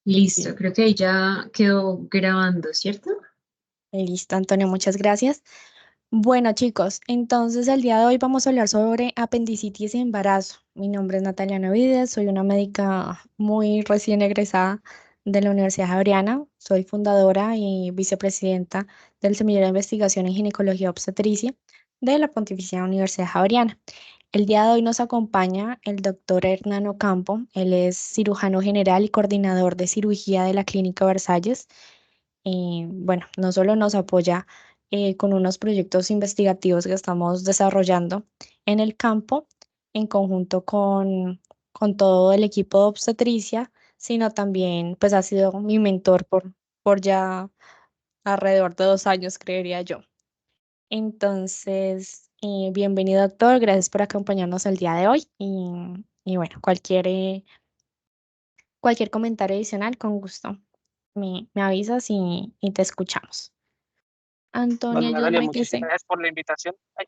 Listo, Bien. creo que ahí ya quedó grabando, ¿cierto? Listo, Antonio, muchas gracias. Bueno, chicos, entonces el día de hoy vamos a hablar sobre apendicitis y embarazo. Mi nombre es Natalia Navides, soy una médica muy recién egresada de la Universidad Javeriana. Soy fundadora y vicepresidenta del Semillero de Investigación en Ginecología Obstetricia de la Pontificia Universidad Javeriana. El día de hoy nos acompaña el doctor Hernán Ocampo. Él es cirujano general y coordinador de cirugía de la Clínica Versalles. Bueno, no solo nos apoya con unos proyectos investigativos que estamos desarrollando en el campo en conjunto con todo el equipo de obstetricia, sino también pues ha sido mi mentor por ya alrededor de 2 años, creería yo. Entonces, bienvenido doctor, gracias por acompañarnos el día de hoy y bueno, cualquier comentario adicional, con gusto me avisas y te escuchamos. Antonio, Bueno, Natalia, ayúdame que muchísimas sé. gracias por la invitación. Ay,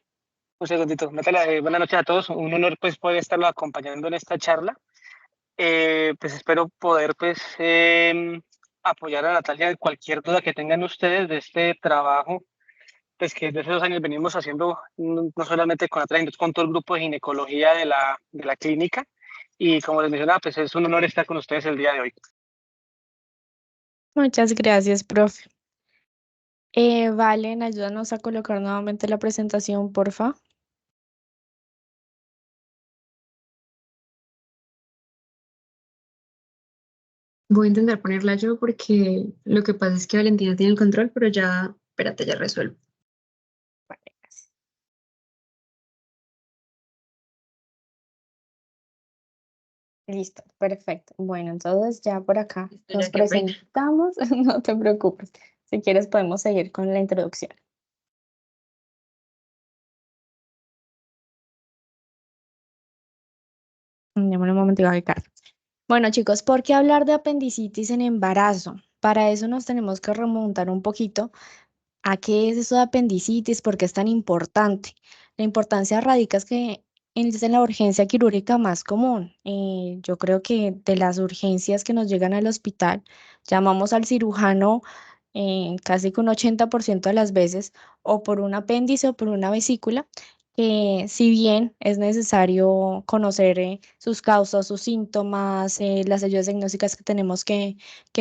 un segundito. Natalia, buenas noches a todos. Un honor pues poder estarlo acompañando en esta charla. Pues espero poder pues apoyar a Natalia en cualquier duda que tengan ustedes de este trabajo, pues que desde 2 años venimos haciendo, no solamente con Natalia, sino con todo el grupo de ginecología de la clínica. Y como les mencionaba, pues es un honor estar con ustedes el día de hoy. Muchas gracias, profe. Valen, ayúdanos a colocar nuevamente la presentación, porfa. Voy a intentar ponerla yo porque lo que pasa es que Valentina tiene el control, pero ya, espérate, ya resuelvo. Vale, gracias. Listo, perfecto. Bueno, entonces ya por acá Listo, nos ya qué pena. presentamos, no te preocupes. Si quieres podemos seguir con la introducción. Démosle un momento, Ricardo. Bueno, chicos, ¿por qué hablar de apendicitis en embarazo? Para eso nos tenemos que remontar un poquito a qué es eso de apendicitis, por qué es tan importante. La importancia radica es que es en la urgencia quirúrgica más común. Yo creo que de las urgencias que nos llegan al hospital, llamamos al cirujano casi que un 80% de las veces, o por un apéndice o por una vesícula, que si bien es necesario conocer sus causas, sus síntomas, las ayudas diagnósticas que tenemos que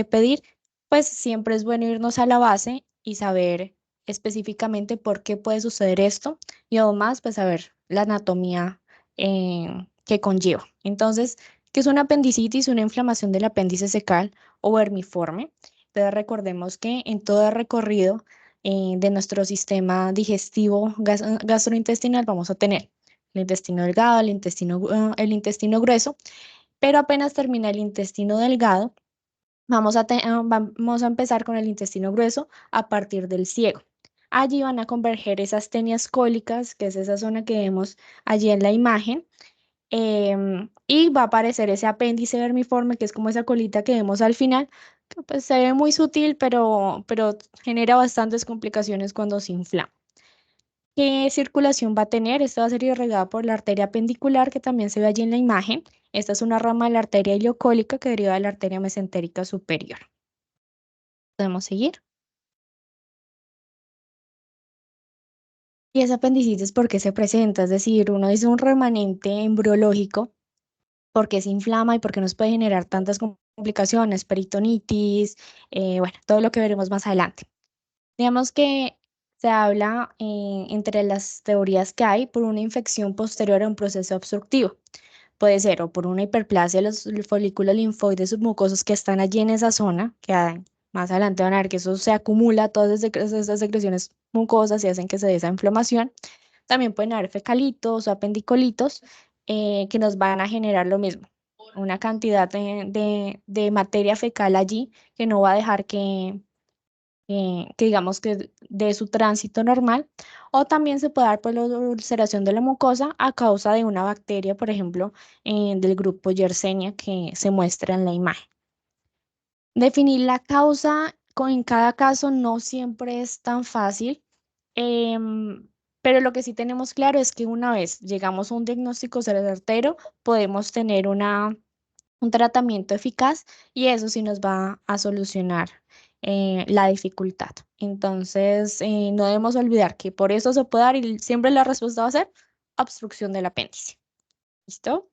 pedir, pues siempre es bueno irnos a la base y saber específicamente por qué puede suceder esto y además pues saber la anatomía que conlleva. Entonces, ¿qué es una apendicitis? Una inflamación del apéndice secal o vermiforme. Entonces recordemos que en todo el recorrido de nuestro sistema digestivo gastrointestinal vamos a tener el intestino delgado, el intestino grueso, pero apenas termina el intestino delgado, vamos a empezar con el intestino grueso a partir del ciego. Allí van a converger esas tenias cólicas, que es esa zona que vemos allí en la imagen, y va a aparecer ese apéndice vermiforme, que es como esa colita que vemos al final, que pues se ve muy sutil, pero genera bastantes complicaciones cuando se inflama. ¿Qué circulación va a tener? Esta va a ser irrigada por la arteria pendicular, que también se ve allí en la imagen. Esta es una rama de la arteria ileocólica que deriva de la arteria mesentérica superior. ¿Podemos seguir? Y esa apendicitis, ¿por qué se presenta? Es decir, uno dice un remanente embriológico, ¿por qué se inflama y por qué nos puede generar tantas complicaciones, peritonitis, bueno, todo lo que veremos más adelante. Digamos que se habla entre las teorías que hay por una infección posterior a un proceso obstructivo. Puede ser o por una hiperplasia de los folículos linfoides submucosos que están allí en esa zona, que más adelante van a ver que eso se acumula, todas esas secreciones mucosas y hacen que se dé esa inflamación. También pueden haber fecalitos o apendicolitos que nos van a generar lo mismo, una cantidad de materia fecal allí que no va a dejar que digamos que de su tránsito normal, o también se puede dar por la ulceración de la mucosa a causa de una bacteria, por ejemplo, del grupo Yersinia que se muestra en la imagen. Definir la causa en cada caso no siempre es tan fácil, pero lo que sí tenemos claro es que una vez llegamos a un diagnóstico certero, podemos tener un tratamiento eficaz y eso sí nos va a solucionar la dificultad. Entonces, no debemos olvidar que por eso se puede dar y siempre la respuesta va a ser obstrucción del apéndice. ¿Listo?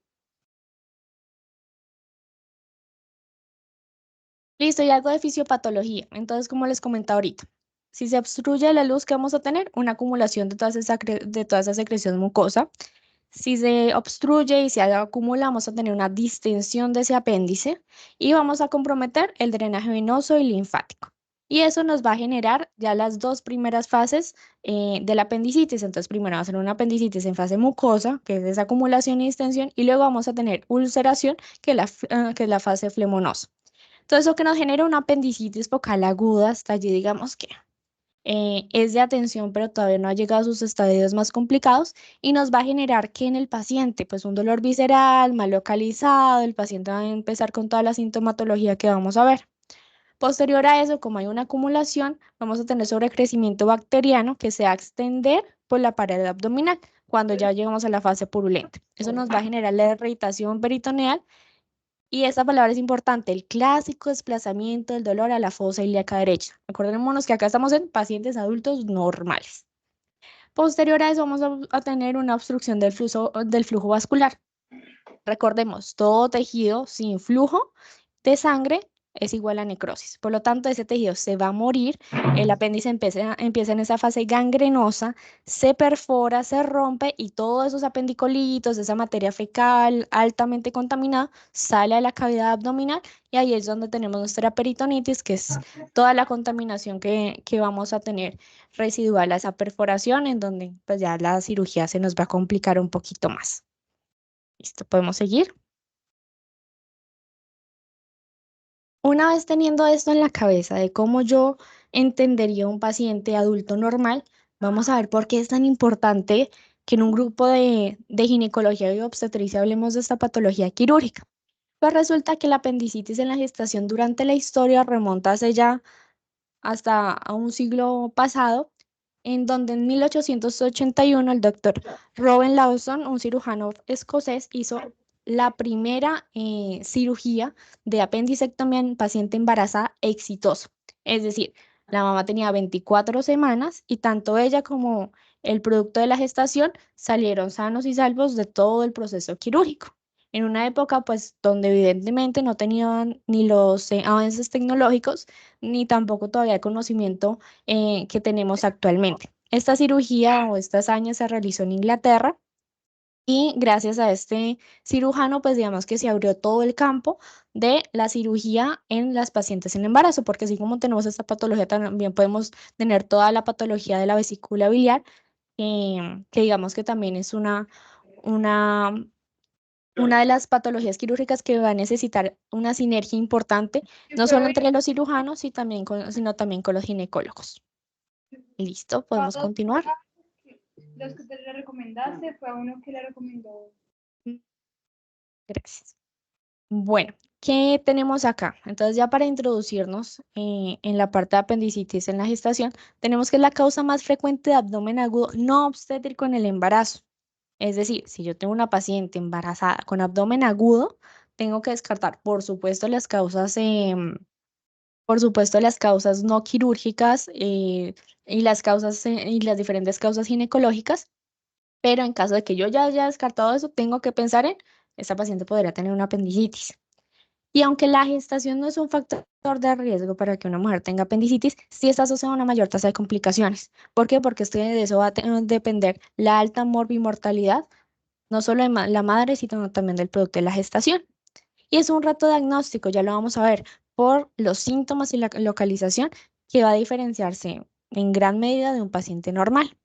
Listo, y algo de fisiopatología. Entonces, como les comentaba ahorita, si se obstruye la luz, ¿qué vamos a tener? Una acumulación de toda esa secreción mucosa. Si se obstruye y se acumula, vamos a tener una distensión de ese apéndice y vamos a comprometer el drenaje venoso y linfático. Y eso nos va a generar ya las dos primeras fases de la apendicitis. Entonces, primero va a ser una apendicitis en fase mucosa, que es esa acumulación y distensión, y luego vamos a tener ulceración, que es la fase flemonosa. Entonces, lo que nos genera una apendicitis focal aguda, hasta allí digamos que es de atención, pero todavía no ha llegado a sus estadios más complicados y nos va a generar que en el paciente, pues un dolor visceral, mal localizado, el paciente va a empezar con toda la sintomatología que vamos a ver. Posterior a eso, como hay una acumulación, vamos a tener sobrecrecimiento bacteriano que se va a extender por la pared abdominal cuando ya llegamos a la fase purulenta. Eso nos va a generar la irritación peritoneal y esta palabra es importante, el clásico desplazamiento del dolor a la fosa ilíaca derecha. Acordémonos que acá estamos en pacientes adultos normales. Posterior a eso vamos a tener una obstrucción del flujo vascular. Recordemos, todo tejido sin flujo de sangre es igual a necrosis. Por lo tanto, ese tejido se va a morir, el apéndice empieza en esa fase gangrenosa, se perfora, se rompe y todos esos apendicolitos, esa materia fecal altamente contaminada, sale a la cavidad abdominal y ahí es donde tenemos nuestra peritonitis, que es toda la contaminación que vamos a tener residual a esa perforación, en donde pues ya la cirugía se nos va a complicar un poquito más. ¿Listo? ¿Podemos seguir? Una vez teniendo esto en la cabeza de cómo yo entendería un paciente adulto normal, vamos a ver por qué es tan importante que en un grupo de ginecología y obstetricia hablemos de esta patología quirúrgica. Pues resulta que la apendicitis en la gestación durante la historia remonta hace ya hasta a un siglo pasado, en donde en 1881 el doctor Robert Lawson, un cirujano escocés, hizo la primera cirugía de apendicectomía en paciente embarazada exitosa. Es decir, la mamá tenía 24 semanas y tanto ella como el producto de la gestación salieron sanos y salvos de todo el proceso quirúrgico. En una época, pues, donde evidentemente no tenían ni los avances tecnológicos, ni tampoco todavía el conocimiento que tenemos actualmente. Esta cirugía o esta hazaña se realizó en Inglaterra y gracias a este cirujano, pues digamos que se abrió todo el campo de la cirugía en las pacientes en embarazo, porque así como tenemos esta patología, también podemos tener toda la patología de la vesícula biliar, que digamos que también es una, una de las patologías quirúrgicas que va a necesitar una sinergia importante, no solo entre los cirujanos, sino también con los ginecólogos. Listo, podemos continuar. Los que te le recomendaste fue a uno que le recomendó. Gracias. Bueno, ¿qué tenemos acá? Entonces, ya para introducirnos en la parte de apendicitis en la gestación, tenemos que es la causa más frecuente de abdomen agudo no obstétrico en el embarazo. Es decir, si yo tengo una paciente embarazada con abdomen agudo, tengo que descartar, por supuesto, las causas no quirúrgicas y las diferentes causas ginecológicas, pero en caso de que yo ya haya descartado eso, tengo que pensar en, esta paciente podría tener una apendicitis. Y aunque la gestación no es un factor de riesgo para que una mujer tenga apendicitis, sí está asociada a una mayor tasa de complicaciones. ¿Por qué? Porque de eso va a depender la alta morbimortalidad, no solo de la madre, sino también del producto de la gestación. Y es un reto diagnóstico, ya lo vamos a ver, por los síntomas y la localización que va a diferenciarse en gran medida de un paciente normal.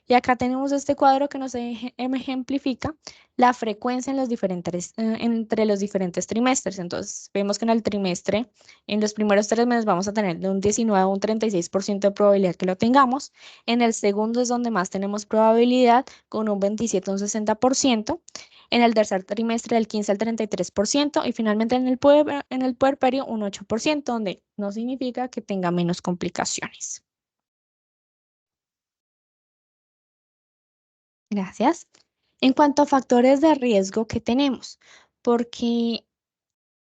Y acá tenemos este cuadro que nos ejemplifica la frecuencia entre los diferentes trimestres. Entonces, vemos que en el trimestre, en los primeros 3 meses vamos a tener de un 19 a un 36% de probabilidad que lo tengamos. En el segundo es donde más tenemos probabilidad, con un 27 a un 60%. En el tercer trimestre del 15 al 33% y finalmente en el puerperio un 8%, donde no significa que tenga menos complicaciones. Gracias. En cuanto a factores de riesgo que tenemos, porque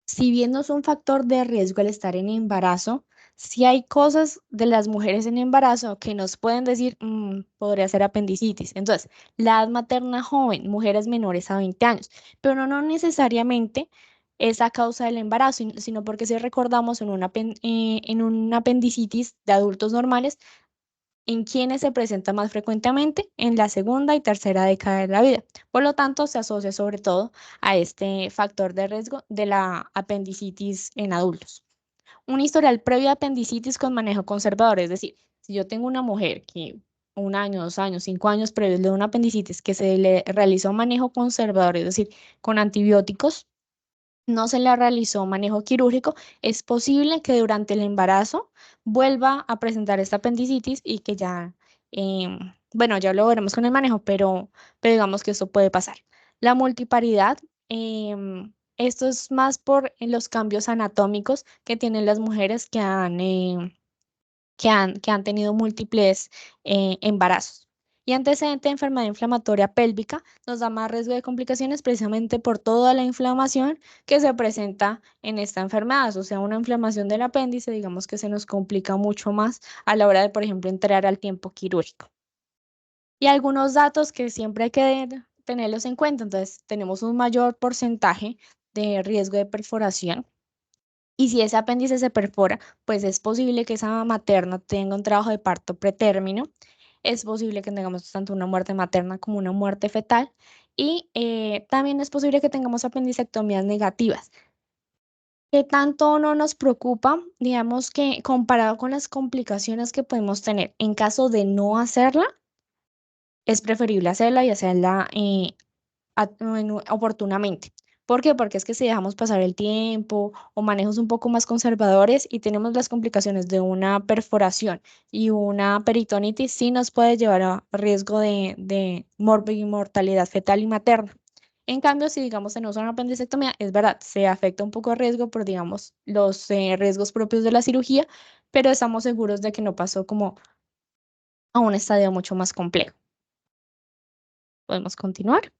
si bien no es un factor de riesgo al estar en embarazo, sí hay cosas de las mujeres en embarazo que nos pueden decir, podría ser apendicitis. Entonces, la edad materna joven, mujeres menores a 20 años, pero no necesariamente es a causa del embarazo, sino porque si recordamos en una apendicitis de adultos normales, ¿en quienes se presenta más frecuentemente? En la segunda y tercera década de la vida. Por lo tanto, se asocia sobre todo a este factor de riesgo de la apendicitis en adultos. Un historial previo a apendicitis con manejo conservador, es decir, si yo tengo una mujer que 1 año, 2 años, 5 años previos de una apendicitis que se le realizó manejo conservador, es decir, con antibióticos, no se le realizó manejo quirúrgico, es posible que durante el embarazo vuelva a presentar esta apendicitis y que ya, bueno, ya lo veremos con el manejo, pero digamos que esto puede pasar. La multiparidad, esto es más por los cambios anatómicos que tienen las mujeres que han tenido múltiples embarazos. Y antecedente de enfermedad inflamatoria pélvica nos da más riesgo de complicaciones precisamente por toda la inflamación que se presenta en esta enfermedad. O sea, una inflamación del apéndice, digamos que se nos complica mucho más a la hora de, por ejemplo, entrar al tiempo quirúrgico. Y algunos datos que siempre hay que tenerlos en cuenta. Entonces, tenemos un mayor porcentaje de riesgo de perforación. Y si ese apéndice se perfora, pues es posible que esa materna tenga un trabajo de parto pretérmino. Es posible que tengamos tanto una muerte materna como una muerte fetal. Y también es posible que tengamos apendicectomías negativas. ¿Qué tanto no nos preocupa? Digamos que comparado con las complicaciones que podemos tener en caso de no hacerla, es preferible hacerla y hacerla oportunamente. ¿Por qué? Porque es que si dejamos pasar el tiempo o manejos un poco más conservadores y tenemos las complicaciones de una perforación y una peritonitis, sí nos puede llevar a riesgo de mortalidad fetal y materna. En cambio, si digamos tenemos una apendicectomía, es verdad, se afecta un poco el riesgo por, digamos, los riesgos propios de la cirugía, pero estamos seguros de que no pasó como a un estadio mucho más complejo. ¿Podemos continuar?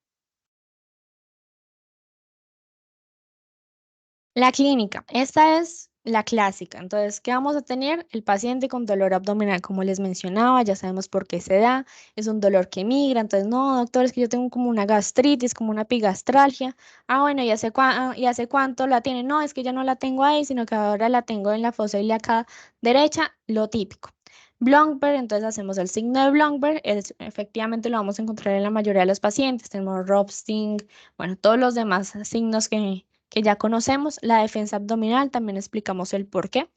La clínica, esta es la clásica. Entonces, ¿qué vamos a tener? El paciente con dolor abdominal, como les mencionaba, ya sabemos por qué se da, es un dolor que migra. Entonces, no, doctor, es que yo tengo como una gastritis, como una epigastralgia. Ah, bueno, ¿y hace cuánto la tiene? No, es que ya no la tengo ahí, sino que ahora la tengo en la fosa ilíaca derecha, lo típico. Blomberg, entonces hacemos el signo de Blomberg, efectivamente lo vamos a encontrar en la mayoría de los pacientes, tenemos Ropsting, bueno, todos los demás signos que ya conocemos. La defensa abdominal, también explicamos el por qué.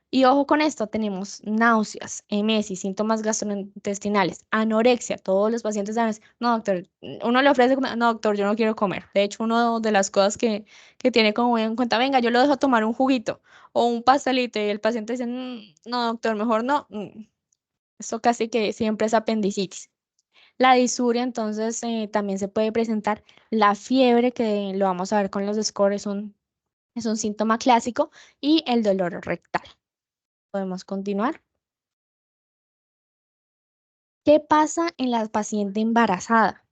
Y ojo con esto, tenemos náuseas, emesis, síntomas gastrointestinales, anorexia. Todos los pacientes saben, no, doctor, uno le ofrece comer, no, doctor, yo no quiero comer. De hecho, una de las cosas que tiene como muy en cuenta, venga, yo lo dejo tomar un juguito o un pastelito y el paciente dice, no, doctor, mejor no. Esto casi que siempre es apendicitis. La disuria, entonces, también se puede presentar la fiebre, que lo vamos a ver con los scores, es un síntoma clásico, y el dolor rectal. Podemos continuar. ¿Qué pasa en la paciente embarazada?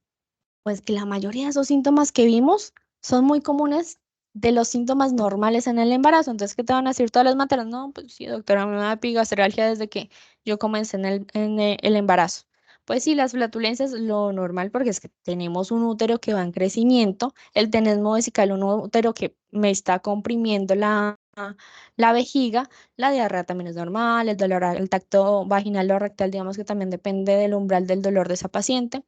Pues que la mayoría de esos síntomas que vimos son muy comunes de los síntomas normales en el embarazo. Entonces, ¿qué te van a decir todas las maternas? No, pues sí, doctora, me da epigastralgia desde que yo comencé en el embarazo. Pues sí, las flatulencias, lo normal, porque es que tenemos un útero que va en crecimiento, el tenesmo vesical, un útero que me está comprimiendo la vejiga, la diarrea también es normal, el dolor, el tacto vaginal o rectal, digamos que también depende del umbral del dolor de esa paciente.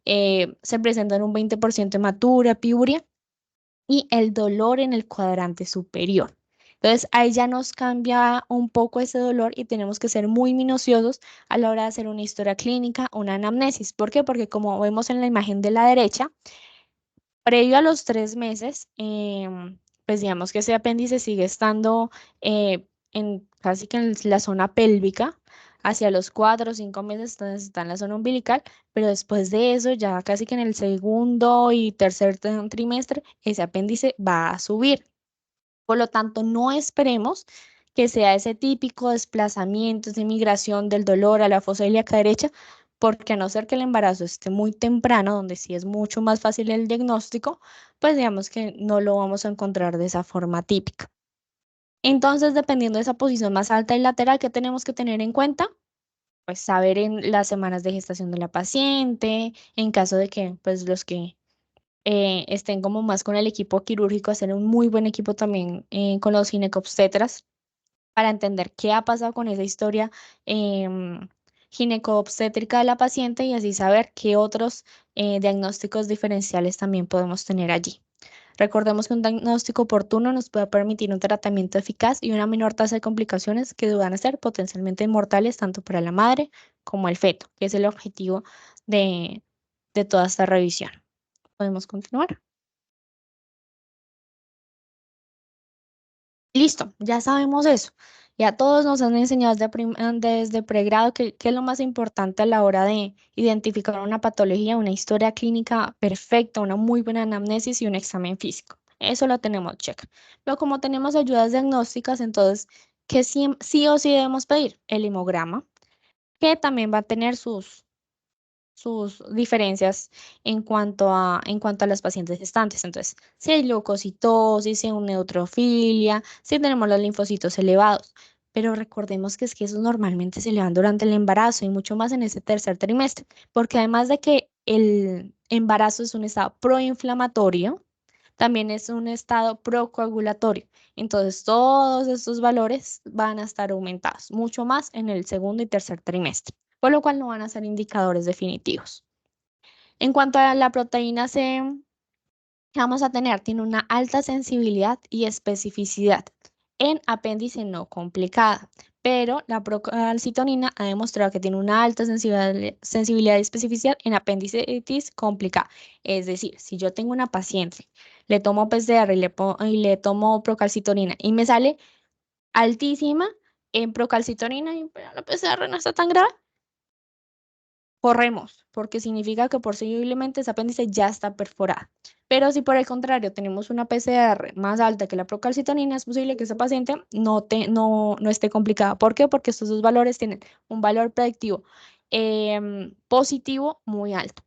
Se presentan un 20% hematuria, piuria y el dolor en el cuadrante superior. Entonces, ahí ya nos cambia un poco ese dolor y tenemos que ser muy minuciosos a la hora de hacer una historia clínica, una anamnesis. ¿Por qué? Porque como vemos en la imagen de la derecha, previo a los 3 meses, pues digamos que ese apéndice sigue estando casi que en la zona pélvica. Hacia los 4 o 5 meses entonces está en la zona umbilical, pero después de eso, ya casi que en el segundo y tercer trimestre, ese apéndice va a subir. Por lo tanto, no esperemos que sea ese típico desplazamiento, esa migración del dolor a la fosa ilíaca derecha, porque a no ser que el embarazo esté muy temprano, donde sí es mucho más fácil el diagnóstico, pues digamos que no lo vamos a encontrar de esa forma típica. Entonces, dependiendo de esa posición más alta y lateral, ¿qué tenemos que tener en cuenta? Pues saber en las semanas de gestación de la paciente, en caso de que pues los que estén como más con el equipo quirúrgico, hacer un muy buen equipo también con los ginecobstetras para entender qué ha pasado con esa historia ginecobstétrica de la paciente y así saber qué otros diagnósticos diferenciales también podemos tener allí. Recordemos que un diagnóstico oportuno nos puede permitir un tratamiento eficaz y una menor tasa de complicaciones que van a ser potencialmente mortales tanto para la madre como el feto, que es el objetivo de, de toda esta revisión. ¿Podemos continuar? Listo, ya sabemos eso. Ya todos nos han enseñado desde pregrado qué es lo más importante a la hora de identificar una patología, una historia clínica perfecta, una muy buena anamnesis y un examen físico. Eso lo tenemos check. Pero como tenemos ayudas diagnósticas, entonces, ¿qué sí o sí debemos pedir? El hemograma, que también va a tener sus diferencias en cuanto a las pacientes gestantes. Entonces, si hay leucocitosis, si hay una neutrofilia, si tenemos los linfocitos elevados. Pero recordemos que es que esos normalmente se elevan durante el embarazo y mucho más en ese tercer trimestre, porque además de que el embarazo es un estado proinflamatorio, también es un estado procoagulatorio. Entonces, todos estos valores van a estar aumentados, mucho más en el segundo y tercer trimestre, por lo cual no van a ser indicadores definitivos. En cuanto a la proteína C, que vamos a tener, tiene una alta sensibilidad y especificidad en apéndice no complicada, pero la procalcitonina ha demostrado que tiene una alta sensibilidad y especificidad en apendicitis complicada. Es decir, si yo tengo una paciente, le tomo PCR y le tomo procalcitonina y me sale altísima en procalcitonina y pero la PCR no está tan grave, corremos, porque significa que posiblemente ese apéndice ya está perforada. Pero si por el contrario tenemos una PCR más alta que la procalcitonina, es posible que esa paciente no esté complicada. ¿Por qué? Porque estos dos valores tienen un valor predictivo positivo muy alto.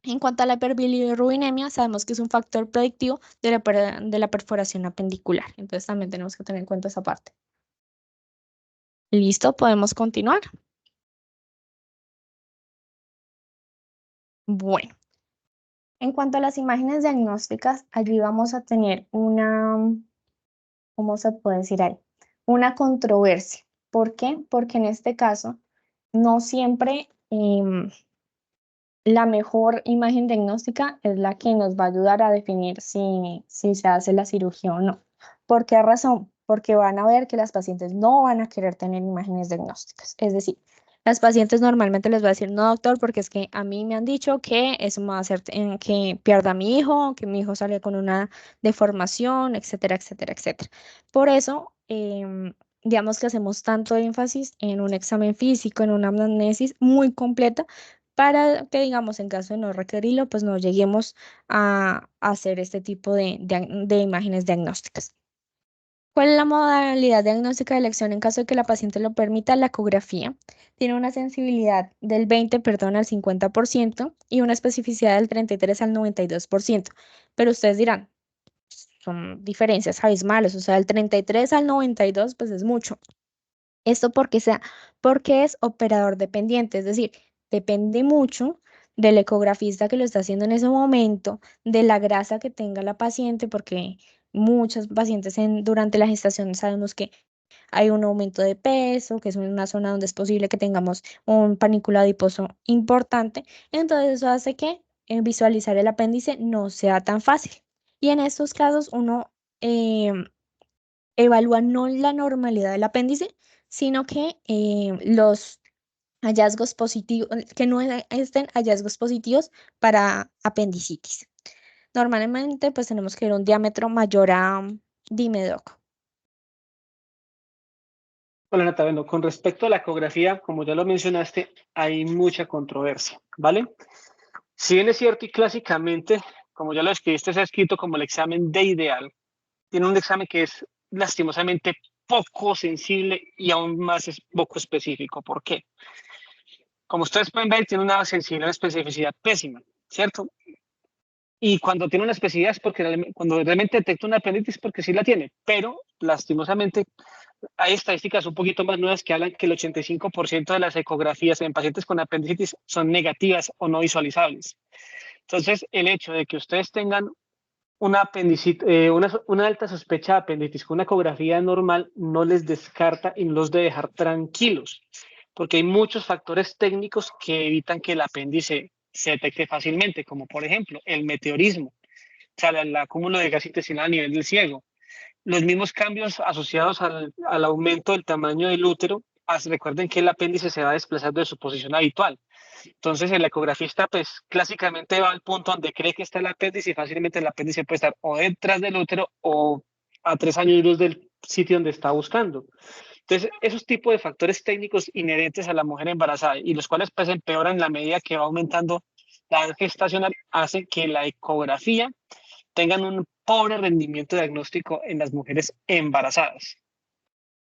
En cuanto a la hiperbilirubinemia, sabemos que es un factor predictivo de la perforación apendicular. Entonces también tenemos que tener en cuenta esa parte. ¿Listo? ¿Podemos continuar? Bueno. En cuanto a las imágenes diagnósticas, allí vamos a tener ¿cómo se puede decir ahí? Una controversia. ¿Por qué? Porque en este caso no siempre la mejor imagen diagnóstica es la que nos va a ayudar a definir si se hace la cirugía o no. ¿Por qué razón? Porque van a ver que las pacientes no van a querer tener imágenes diagnósticas. Es decir, las pacientes normalmente les va a decir, no, doctor, porque es que a mí me han dicho que eso me va a hacer que pierda a mi hijo, que mi hijo sale con una deformación, etcétera, etcétera, etcétera. Por eso, digamos que hacemos tanto énfasis en un examen físico, en una anamnesis muy completa, para que, digamos, en caso de no requerirlo, pues no lleguemos a hacer este tipo de imágenes diagnósticas. ¿Cuál es la modalidad diagnóstica de elección en caso de que la paciente lo permita? La ecografía tiene una sensibilidad del 20, perdón, al 50% y una especificidad del 33 al 92%. Pero ustedes dirán, son diferencias abismales, o sea, del 33 al 92, pues es mucho. Esto porque es operador dependiente, es decir, depende mucho del ecografista que lo está haciendo en ese momento, de la grasa que tenga la paciente, porque muchas pacientes durante la gestación sabemos que hay un aumento de peso, que es una zona donde es posible que tengamos un panículo adiposo importante, entonces eso hace que visualizar el apéndice no sea tan fácil. Y en estos casos uno evalúa no la normalidad del apéndice, sino que los hallazgos positivos, que no estén hallazgos positivos para apendicitis. Normalmente, pues tenemos que ver un diámetro mayor a, dime, doc. Hola Nata, bueno, con respecto a la ecografía, como ya lo mencionaste, hay mucha controversia, ¿vale? Si bien es cierto y clásicamente, como ya lo escribiste, se ha escrito como el examen de ideal, tiene un examen que es lastimosamente poco sensible y aún más es poco específico. ¿Por qué? Como ustedes pueden ver, tiene una sensibilidad y especificidad pésima, ¿cierto? Y cuando tiene una especificidad es porque cuando realmente detecta una apendicitis es porque sí la tiene, pero lastimosamente hay estadísticas un poquito más nuevas que hablan que el 85% de las ecografías en pacientes con apendicitis son negativas o no visualizables. Entonces, el hecho de que ustedes tengan una alta sospecha de apendicitis con una ecografía normal no les descarta y no los debe dejar tranquilos, porque hay muchos factores técnicos que evitan que el apéndice se detecte fácilmente, como por ejemplo el meteorismo, o sea, el acúmulo de gas intestinal a nivel del ciego, los mismos cambios asociados al aumento del tamaño del útero. Recuerden que el apéndice se va desplazando de su posición habitual. Entonces, el ecografista, pues, clásicamente va al punto donde cree que está el apéndice y fácilmente el apéndice puede estar o detrás del útero o a 3 años luz del sitio donde está buscando. Entonces, esos tipos de factores técnicos inherentes a la mujer embarazada y los cuales pues empeoran en la medida que va aumentando la edad gestacional, hacen que la ecografía tengan un pobre rendimiento diagnóstico en las mujeres embarazadas,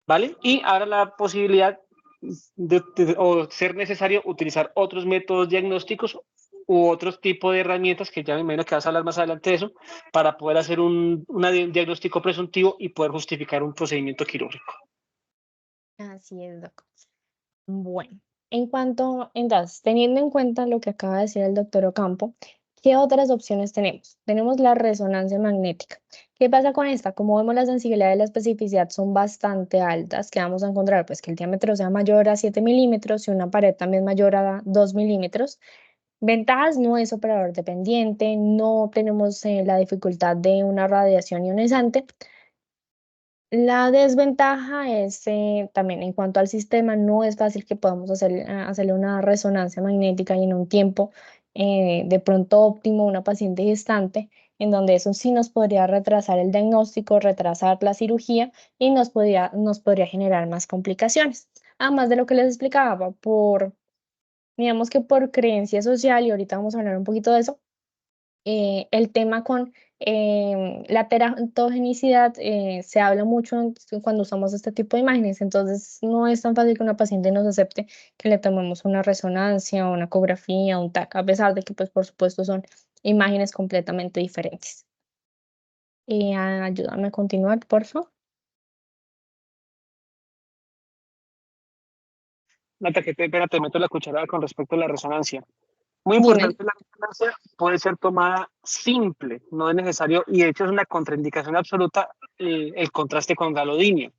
¿vale? Y ahora la posibilidad o ser necesario utilizar otros métodos diagnósticos u otros tipos de herramientas, que ya me imagino que vas a hablar más adelante de eso, para poder hacer un diagnóstico presuntivo y poder justificar un procedimiento quirúrgico. Así es, doctor. Bueno, entonces, teniendo en cuenta lo que acaba de decir el doctor Ocampo, ¿qué otras opciones tenemos? Tenemos la resonancia magnética. ¿Qué pasa con esta? Como vemos, la sensibilidad y la especificidad son bastante altas. ¿Qué vamos a encontrar? Pues que el diámetro sea mayor a 7 milímetros y una pared también mayor a 2 milímetros. Ventajas: no es operador dependiente, no tenemos la dificultad de una radiación ionizante. La desventaja es también en cuanto al sistema, no es fácil que podamos hacerle una resonancia magnética y en un tiempo de pronto óptimo a una paciente gestante, en donde eso sí nos podría retrasar el diagnóstico, retrasar la cirugía y nos podría generar más complicaciones. Además de lo que les explicaba, digamos que por creencia social, y ahorita vamos a hablar un poquito de eso, el tema con la teratogenicidad se habla mucho cuando usamos este tipo de imágenes, entonces no es tan fácil que una paciente nos acepte que le tomemos una resonancia, una ecografía, un TAC, a pesar de que, pues, por supuesto, son imágenes completamente diferentes. Ayúdame a continuar, por favor. Nata, que te meto la cucharada con respecto a la resonancia. Muy Dime. importante, la resonancia puede ser tomada simple, no es necesario, y de hecho es una contraindicación absoluta el contraste con galodinio.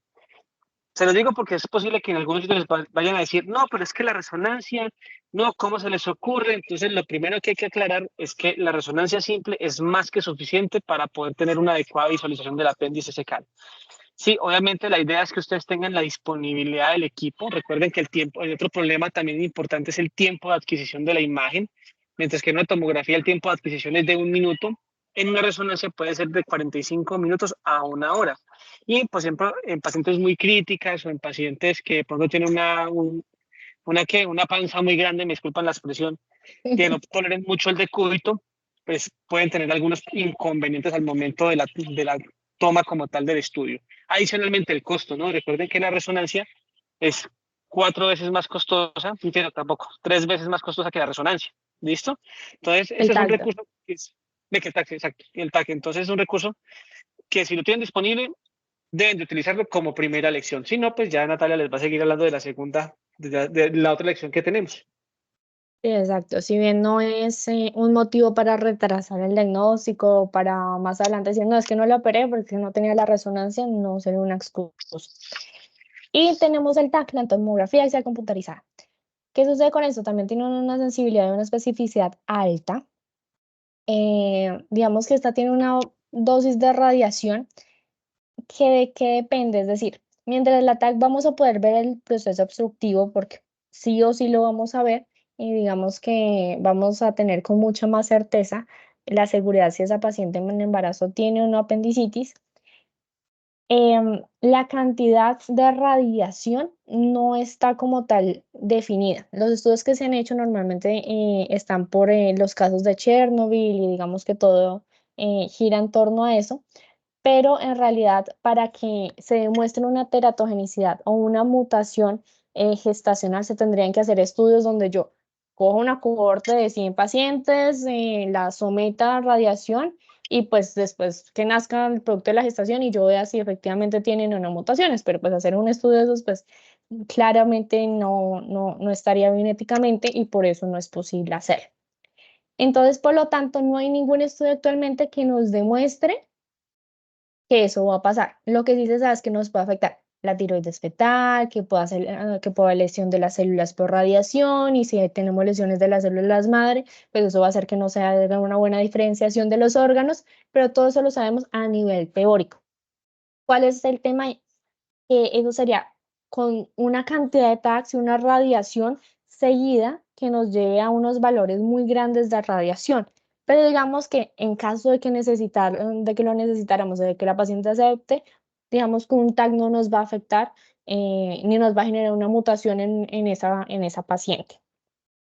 Se lo digo porque es posible que en algunos sitios les vayan a decir, no, pero es que la resonancia, no, ¿cómo se les ocurre? Entonces, lo primero que hay que aclarar es que la resonancia simple es más que suficiente para poder tener una adecuada visualización del apéndice secal. Sí, obviamente la idea es que ustedes tengan la disponibilidad del equipo. Recuerden que el otro problema también importante es el tiempo de adquisición de la imagen. Mientras que en una tomografía el tiempo de adquisición es de 1 minuto, en una resonancia puede ser de 45 minutos a 1 hora. Y por ejemplo, en pacientes muy críticas o en pacientes que de pronto tienen una panza muy grande, me disculpan la expresión, que no toleren mucho el decúbito, pues pueden tener algunos inconvenientes al momento de la toma como tal del estudio. Adicionalmente, el costo, ¿no? Recuerden que la resonancia es 4 veces más costosa, entiendo, tampoco, 3 veces más costosa que la resonancia. ¿Listo? Entonces, El ese es un TAC. recurso que es, de que el TAC, exacto, el TAC. Entonces, es un recurso que si lo tienen disponible, deben de utilizarlo como primera lección. Si no, pues ya Natalia les va a seguir hablando de la segunda, de la otra lección que tenemos. Sí, exacto. Si bien no es un motivo para retrasar el diagnóstico, para más adelante decir, no, es que no lo operé porque no tenía la resonancia, no sería una excusa. Y tenemos el TAC, la tomografía axial computarizada. ¿Qué sucede con esto? También tiene una sensibilidad y una especificidad alta. Digamos que esta tiene una dosis de radiación que de qué depende, es decir, mientras el TAC vamos a poder ver el proceso obstructivo porque sí o sí lo vamos a ver y digamos que vamos a tener con mucha más certeza la seguridad si esa paciente en embarazo tiene o no apendicitis. La cantidad de radiación no está como tal definida. Los estudios que se han hecho normalmente están por los casos de Chernobyl y digamos que todo gira en torno a eso, pero en realidad para que se demuestre una teratogenicidad o una mutación gestacional se tendrían que hacer estudios donde yo cojo una cohorte de 100 pacientes, la someta a radiación y pues después que nazca el producto de la gestación y yo vea si efectivamente tienen o no mutaciones, pero pues hacer un estudio de esos pues claramente no estaría bien éticamente y por eso no es posible hacer. Entonces, por lo tanto, no hay ningún estudio actualmente que nos demuestre que eso va a pasar. Lo que sí se sabe es que nos puede afectar la tiroides fetal, que pueda haber lesión de las células por radiación y si tenemos lesiones de las células madre, pues eso va a hacer que no se haga una buena diferenciación de los órganos, pero todo eso lo sabemos a nivel teórico. ¿Cuál es el tema? Que eso sería con una cantidad de tags y una radiación seguida que nos lleve a unos valores muy grandes de radiación. Pero digamos que en caso de que lo necesitáramos, de que la paciente acepte, digamos que un tag no nos va a afectar ni nos va a generar una mutación en esa paciente.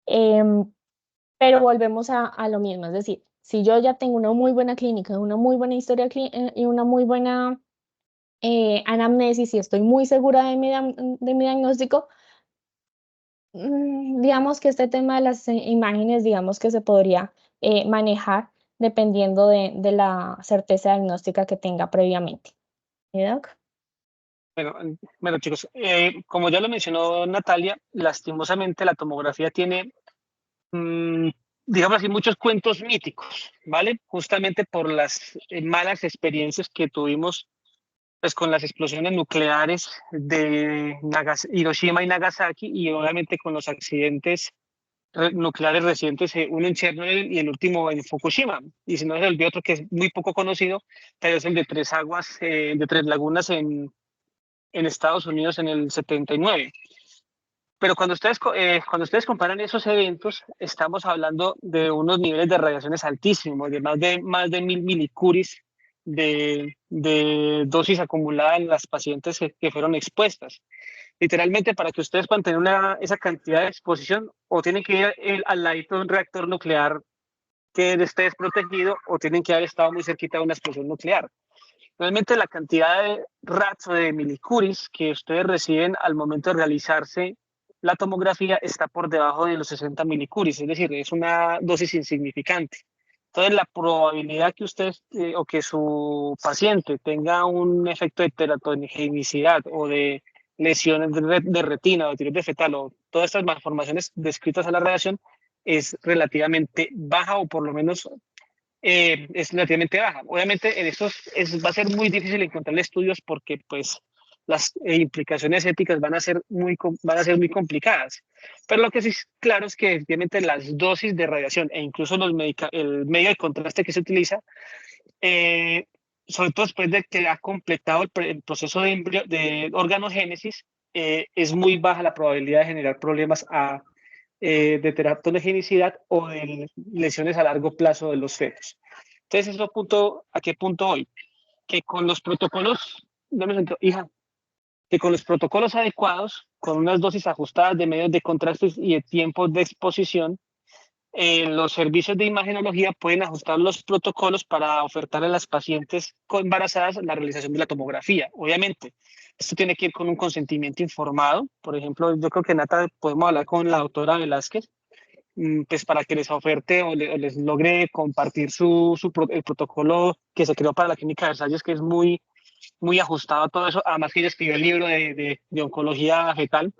Pero volvemos a lo mismo, es decir, si yo ya tengo una muy buena clínica, una muy buena historia y una muy buena anamnesis y estoy muy segura de mi diagnóstico, digamos que este tema de las imágenes, digamos que se podría manejar dependiendo de la certeza diagnóstica que tenga previamente. ¿Sí, Doc? Bueno, chicos, como ya lo mencionó Natalia, lastimosamente la tomografía tiene, digamos así, muchos cuentos míticos, ¿vale? Justamente por las malas experiencias que tuvimos pues, con las explosiones nucleares de Hiroshima y Nagasaki y obviamente con los accidentes nucleares recientes, uno en Chernobyl y el último en Fukushima. Y si no se olvida otro que es muy poco conocido, pero es el de Tres Aguas, de Tres Lagunas en Estados Unidos en el 79. Pero cuando ustedes comparan esos eventos, estamos hablando de unos niveles de radiaciones altísimos, de más de 1000 milicuris de dosis acumulada en las pacientes que fueron expuestas. Literalmente, para que ustedes puedan tener esa cantidad de exposición, o tienen que ir al ladito de un reactor nuclear que esté desprotegido, o tienen que haber estado muy cerquita de una explosión nuclear. Realmente la cantidad de rats o de milicuris que ustedes reciben al momento de realizarse la tomografía está por debajo de los 60 milicuris, es decir, es una dosis insignificante. Entonces, la probabilidad que usted o que su paciente tenga un efecto de teratogenicidad o de lesiones de retina o de tiroides fetal o todas estas malformaciones descritas a la radiación es relativamente baja o por lo menos es relativamente baja. Obviamente en estos va a ser muy difícil encontrar estudios porque pues las implicaciones éticas van a ser muy complicadas. Pero lo que sí es claro es que efectivamente las dosis de radiación e incluso el medio de contraste que se utiliza, sobre todo después de que ha completado el proceso de organogénesis, es muy baja la probabilidad de generar problemas de teratogenicidad o de lesiones a largo plazo de los fetos. Entonces, ¿a qué punto hoy? Que con los protocolos, hija, que con los protocolos adecuados, con unas dosis ajustadas de medios de contraste y de tiempos de exposición, los servicios de imagenología pueden ajustar los protocolos para ofertar a las pacientes embarazadas la realización de la tomografía. Obviamente, esto tiene que ir con un consentimiento informado. Por ejemplo, yo creo que Nata, podemos hablar con la doctora Velázquez, pues para que les oferte o les logre compartir el protocolo que se creó para la clínica de Versalles, que es muy, muy ajustado a todo eso. Además que ella escribió el libro de oncología fetal,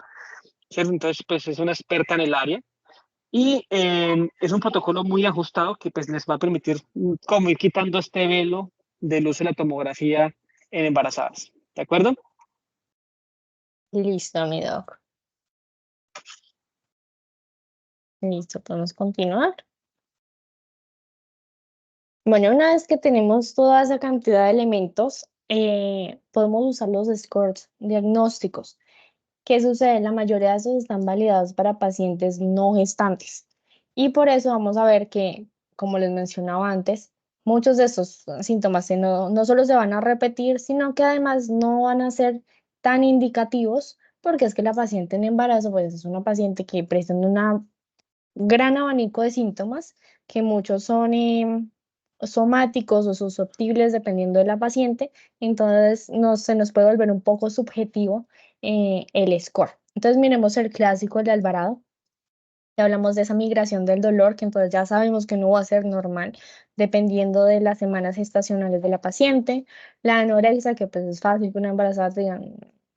¿cierto? Entonces, pues es una experta en el área. Y es un protocolo muy ajustado que pues les va a permitir como ir quitando este velo del uso de la tomografía en embarazadas. ¿De acuerdo? Listo, mi doc. Listo, podemos continuar. Bueno, una vez que tenemos toda esa cantidad de elementos, podemos usar los scores diagnósticos. ¿Qué sucede? La mayoría de esos están validados para pacientes no gestantes. Y por eso vamos a ver que, como les mencionaba antes, muchos de esos síntomas no solo se van a repetir, sino que además no van a ser tan indicativos, porque es que la paciente en embarazo, pues es una paciente que presenta un gran abanico de síntomas, que muchos son somáticos o susceptibles dependiendo de la paciente, entonces se nos puede volver un poco subjetivo el score. Entonces miremos el clásico, el de Alvarado. Ya hablamos de esa migración del dolor, que entonces ya sabemos que no va a ser normal, dependiendo de las semanas gestacionales de la paciente. La anorexia, que pues es fácil que una embarazada te diga,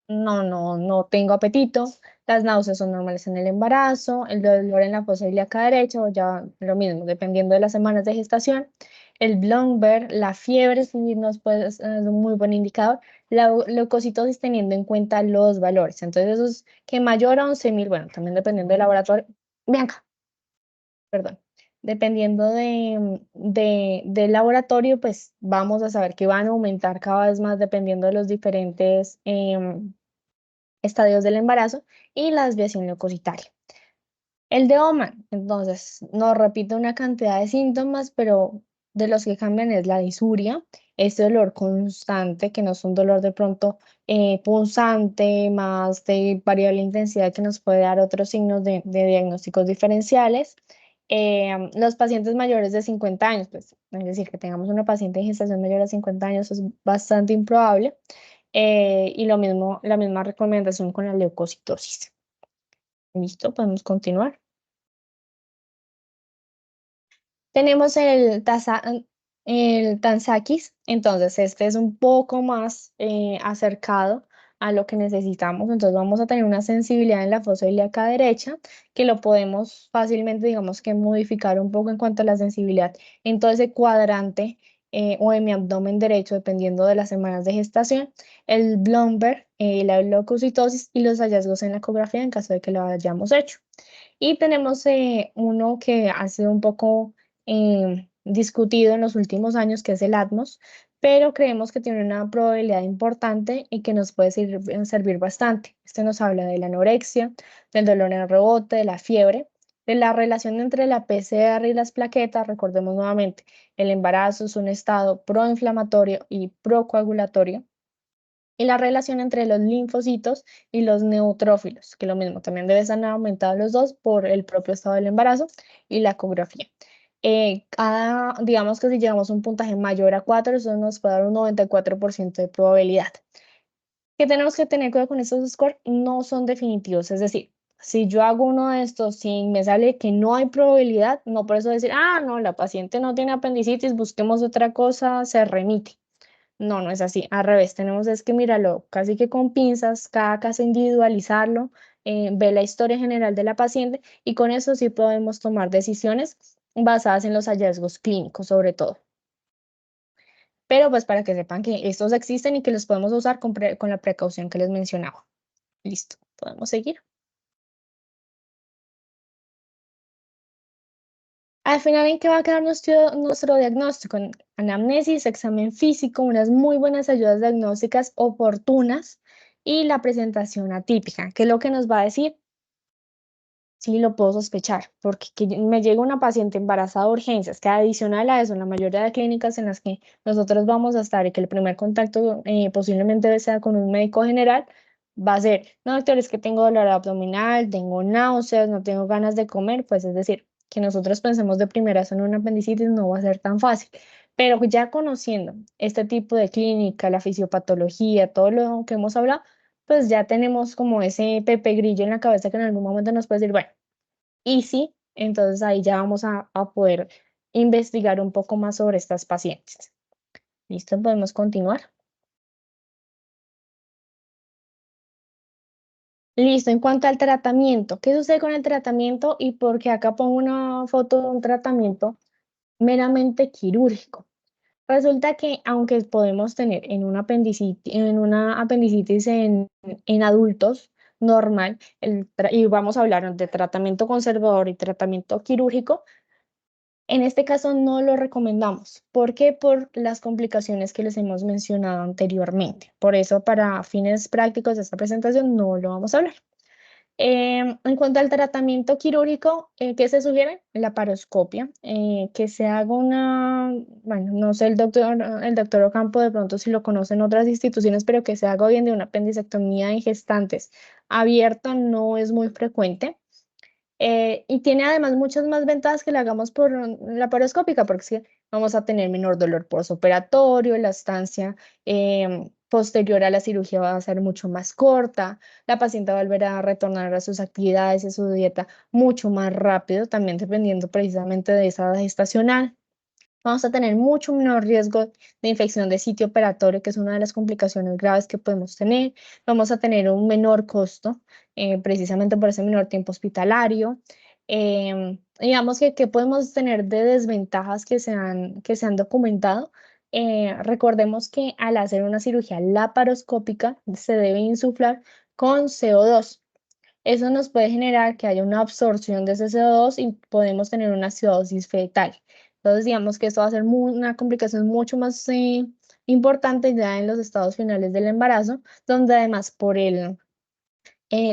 no tengo apetito. Las náuseas son normales en el embarazo. El dolor en la fosa ilíaca derecha, o ya lo mismo, dependiendo de las semanas de gestación. El Blomberg, la fiebre, sí nos puede, es un muy buen indicador. La leucocitosis teniendo en cuenta los valores. Entonces, eso es que mayor a 11.000, bueno, también dependiendo del laboratorio. Bianca, perdón. Dependiendo del laboratorio, pues vamos a saber que van a aumentar cada vez más dependiendo de los diferentes estadios del embarazo y la desviación leucocitaria. El de Oman, entonces, nos repite una cantidad de síntomas, pero de los que cambian es la disuria, este dolor constante, que no es un dolor de pronto punzante, más de variable intensidad, que nos puede dar otros signos de diagnósticos diferenciales. Los pacientes mayores de 50 años, pues, es decir, que tengamos una paciente en gestación mayor a 50 años es bastante improbable. Y lo mismo, la misma recomendación con la leucocitosis. ¿Listo? Podemos continuar. Tenemos el Tanzakis, entonces este es un poco más acercado a lo que necesitamos, entonces vamos a tener una sensibilidad en la fosa ilíaca derecha que lo podemos fácilmente, digamos que modificar un poco en cuanto a la sensibilidad en todo ese cuadrante o en mi abdomen derecho, dependiendo de las semanas de gestación, el Blomberg, la leucocitosis y los hallazgos en la ecografía en caso de que lo hayamos hecho. Y tenemos uno que ha sido un poco discutido en los últimos años, que es el ATMOS, pero creemos que tiene una probabilidad importante y que nos puede servir bastante. Este nos habla de la anorexia, del dolor en rebote, de la fiebre, de la relación entre la PCR y las plaquetas. Recordemos nuevamente, el embarazo es un estado proinflamatorio y procoagulatorio. Y la relación entre los linfocitos y los neutrófilos, que lo mismo, también deben estar aumentados los dos por el propio estado del embarazo y la ecografía. Digamos que si llegamos a un puntaje mayor a 4, eso nos puede dar un 94% de probabilidad. ¿Qué tenemos que tener cuidado con estos scores? No son definitivos, es decir, si yo hago uno de estos y me sale que no hay probabilidad, no por eso decir, no, la paciente no tiene apendicitis, busquemos otra cosa, se remite. No, no es así. Al revés, tenemos es que míralo casi que con pinzas, cada caso individualizarlo, ver la historia general de la paciente y con eso sí podemos tomar decisiones basadas en los hallazgos clínicos sobre todo. Pero pues para que sepan que estos existen y que los podemos usar con la precaución que les mencionaba. Listo, podemos seguir. Al final, ¿en qué va a quedar nuestro diagnóstico? En anamnesis, examen físico, unas muy buenas ayudas diagnósticas oportunas y la presentación atípica, que es lo que nos va a decir si lo puedo sospechar, porque que me llega una paciente embarazada de urgencias, que adicional a eso, en la mayoría de clínicas en las que nosotros vamos a estar y que el primer contacto posiblemente sea con un médico general, va a ser, no, doctor, es que tengo dolor abdominal, tengo náuseas, no tengo ganas de comer, pues es decir, que nosotros pensemos de primeras en una apendicitis no va a ser tan fácil. Pero ya conociendo este tipo de clínica, la fisiopatología, todo lo que hemos hablado, pues ya tenemos como ese Pepe Grillo en la cabeza que en algún momento nos puede decir, bueno, y sí, entonces ahí ya vamos a poder investigar un poco más sobre estas pacientes. ¿Listo? Podemos continuar. Listo, en cuanto al tratamiento, ¿qué sucede con el tratamiento? Y porque acá pongo una foto de un tratamiento meramente quirúrgico. Resulta que aunque podemos tener en una apendicitis en adultos normal, y vamos a hablar de tratamiento conservador y tratamiento quirúrgico, en este caso no lo recomendamos. ¿Por qué? Por las complicaciones que les hemos mencionado anteriormente. Por eso, para fines prácticos de esta presentación, no lo vamos a hablar. En cuanto al tratamiento quirúrgico, ¿qué se sugiere? La paroscopia, que se haga bueno, no sé el doctor Ocampo de pronto si lo conocen otras instituciones, pero que se haga hoy en día una apendicectomía en gestantes abierta no es muy frecuente. Y tiene además muchas más ventajas que la hagamos por la paroscópica, porque es que vamos a tener menor dolor postoperatorio, la estancia posterior a la cirugía va a ser mucho más corta, la paciente va a volver a retornar a sus actividades y a su dieta mucho más rápido, también dependiendo precisamente de esa edad gestacional. Vamos a tener mucho menor riesgo de infección de sitio operatorio, que es una de las complicaciones graves que podemos tener. Vamos a tener un menor costo, precisamente por ese menor tiempo hospitalario. Digamos que podemos tener de desventajas que se han documentado. Recordemos que al hacer una cirugía laparoscópica se debe insuflar con CO2. Eso nos puede generar que haya una absorción de ese CO2 y podemos tener una acidosis fetal. Entonces, digamos que esto va a ser una complicación mucho más importante ya en los estados finales del embarazo, donde además por el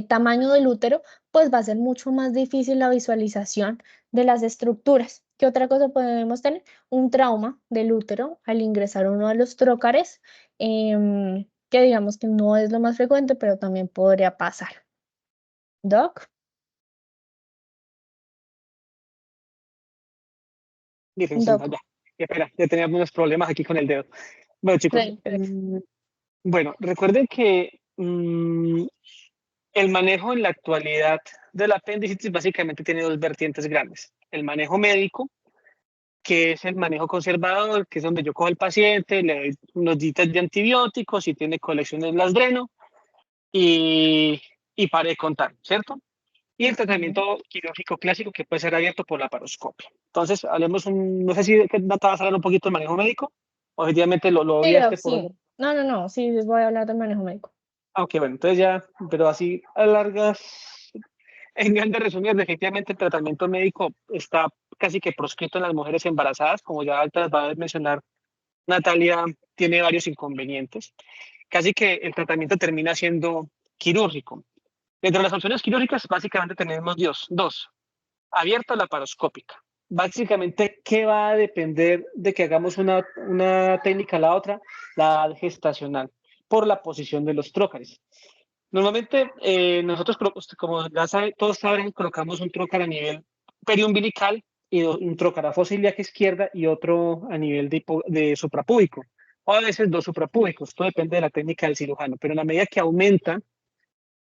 tamaño del útero, pues va a ser mucho más difícil la visualización de las estructuras. ¿Qué otra cosa podemos tener? Un trauma del útero al ingresar uno de los trócares, que digamos que no es lo más frecuente, pero también podría pasar. Doc. Licenciada, Doc. ya. Espera, ya teníamos unos problemas aquí con el dedo. Bueno, chicos, Tranquilo. bueno, recuerden que el manejo en la actualidad del apendicitis básicamente tiene dos vertientes grandes. El manejo médico, que es el manejo conservador, que es donde yo cojo al paciente, le doy unos días de antibióticos, si tiene colecciones las dreno y pare de contar, ¿cierto? Y el tratamiento quirúrgico clásico que puede ser abierto por laparoscopia. Entonces, hablemos no sé si Nata vas a hablar un poquito del manejo médico, o efectivamente lo Sí, Doc, obviaste sí. por... No, sí, les voy a hablar del manejo médico. Aunque bueno, entonces ya, pero así a largas, en grandes resumidas, efectivamente el tratamiento médico está casi que proscrito en las mujeres embarazadas, como ya ahorita va a mencionar Natalia, tiene varios inconvenientes. Casi que el tratamiento termina siendo quirúrgico. Dentro de las opciones quirúrgicas, básicamente tenemos dos. Abierta laparoscópica. Básicamente, ¿qué va a depender de que hagamos una técnica a la otra? La gestacional, por la posición de los trócares. Normalmente, nosotros, como ya todos saben, colocamos un trócar a nivel periumbilical y un trócar a fosa ilíaca izquierda y otro a nivel de suprapúbico, o a veces dos suprapúbicos. Todo depende de la técnica del cirujano, pero en la medida que aumenta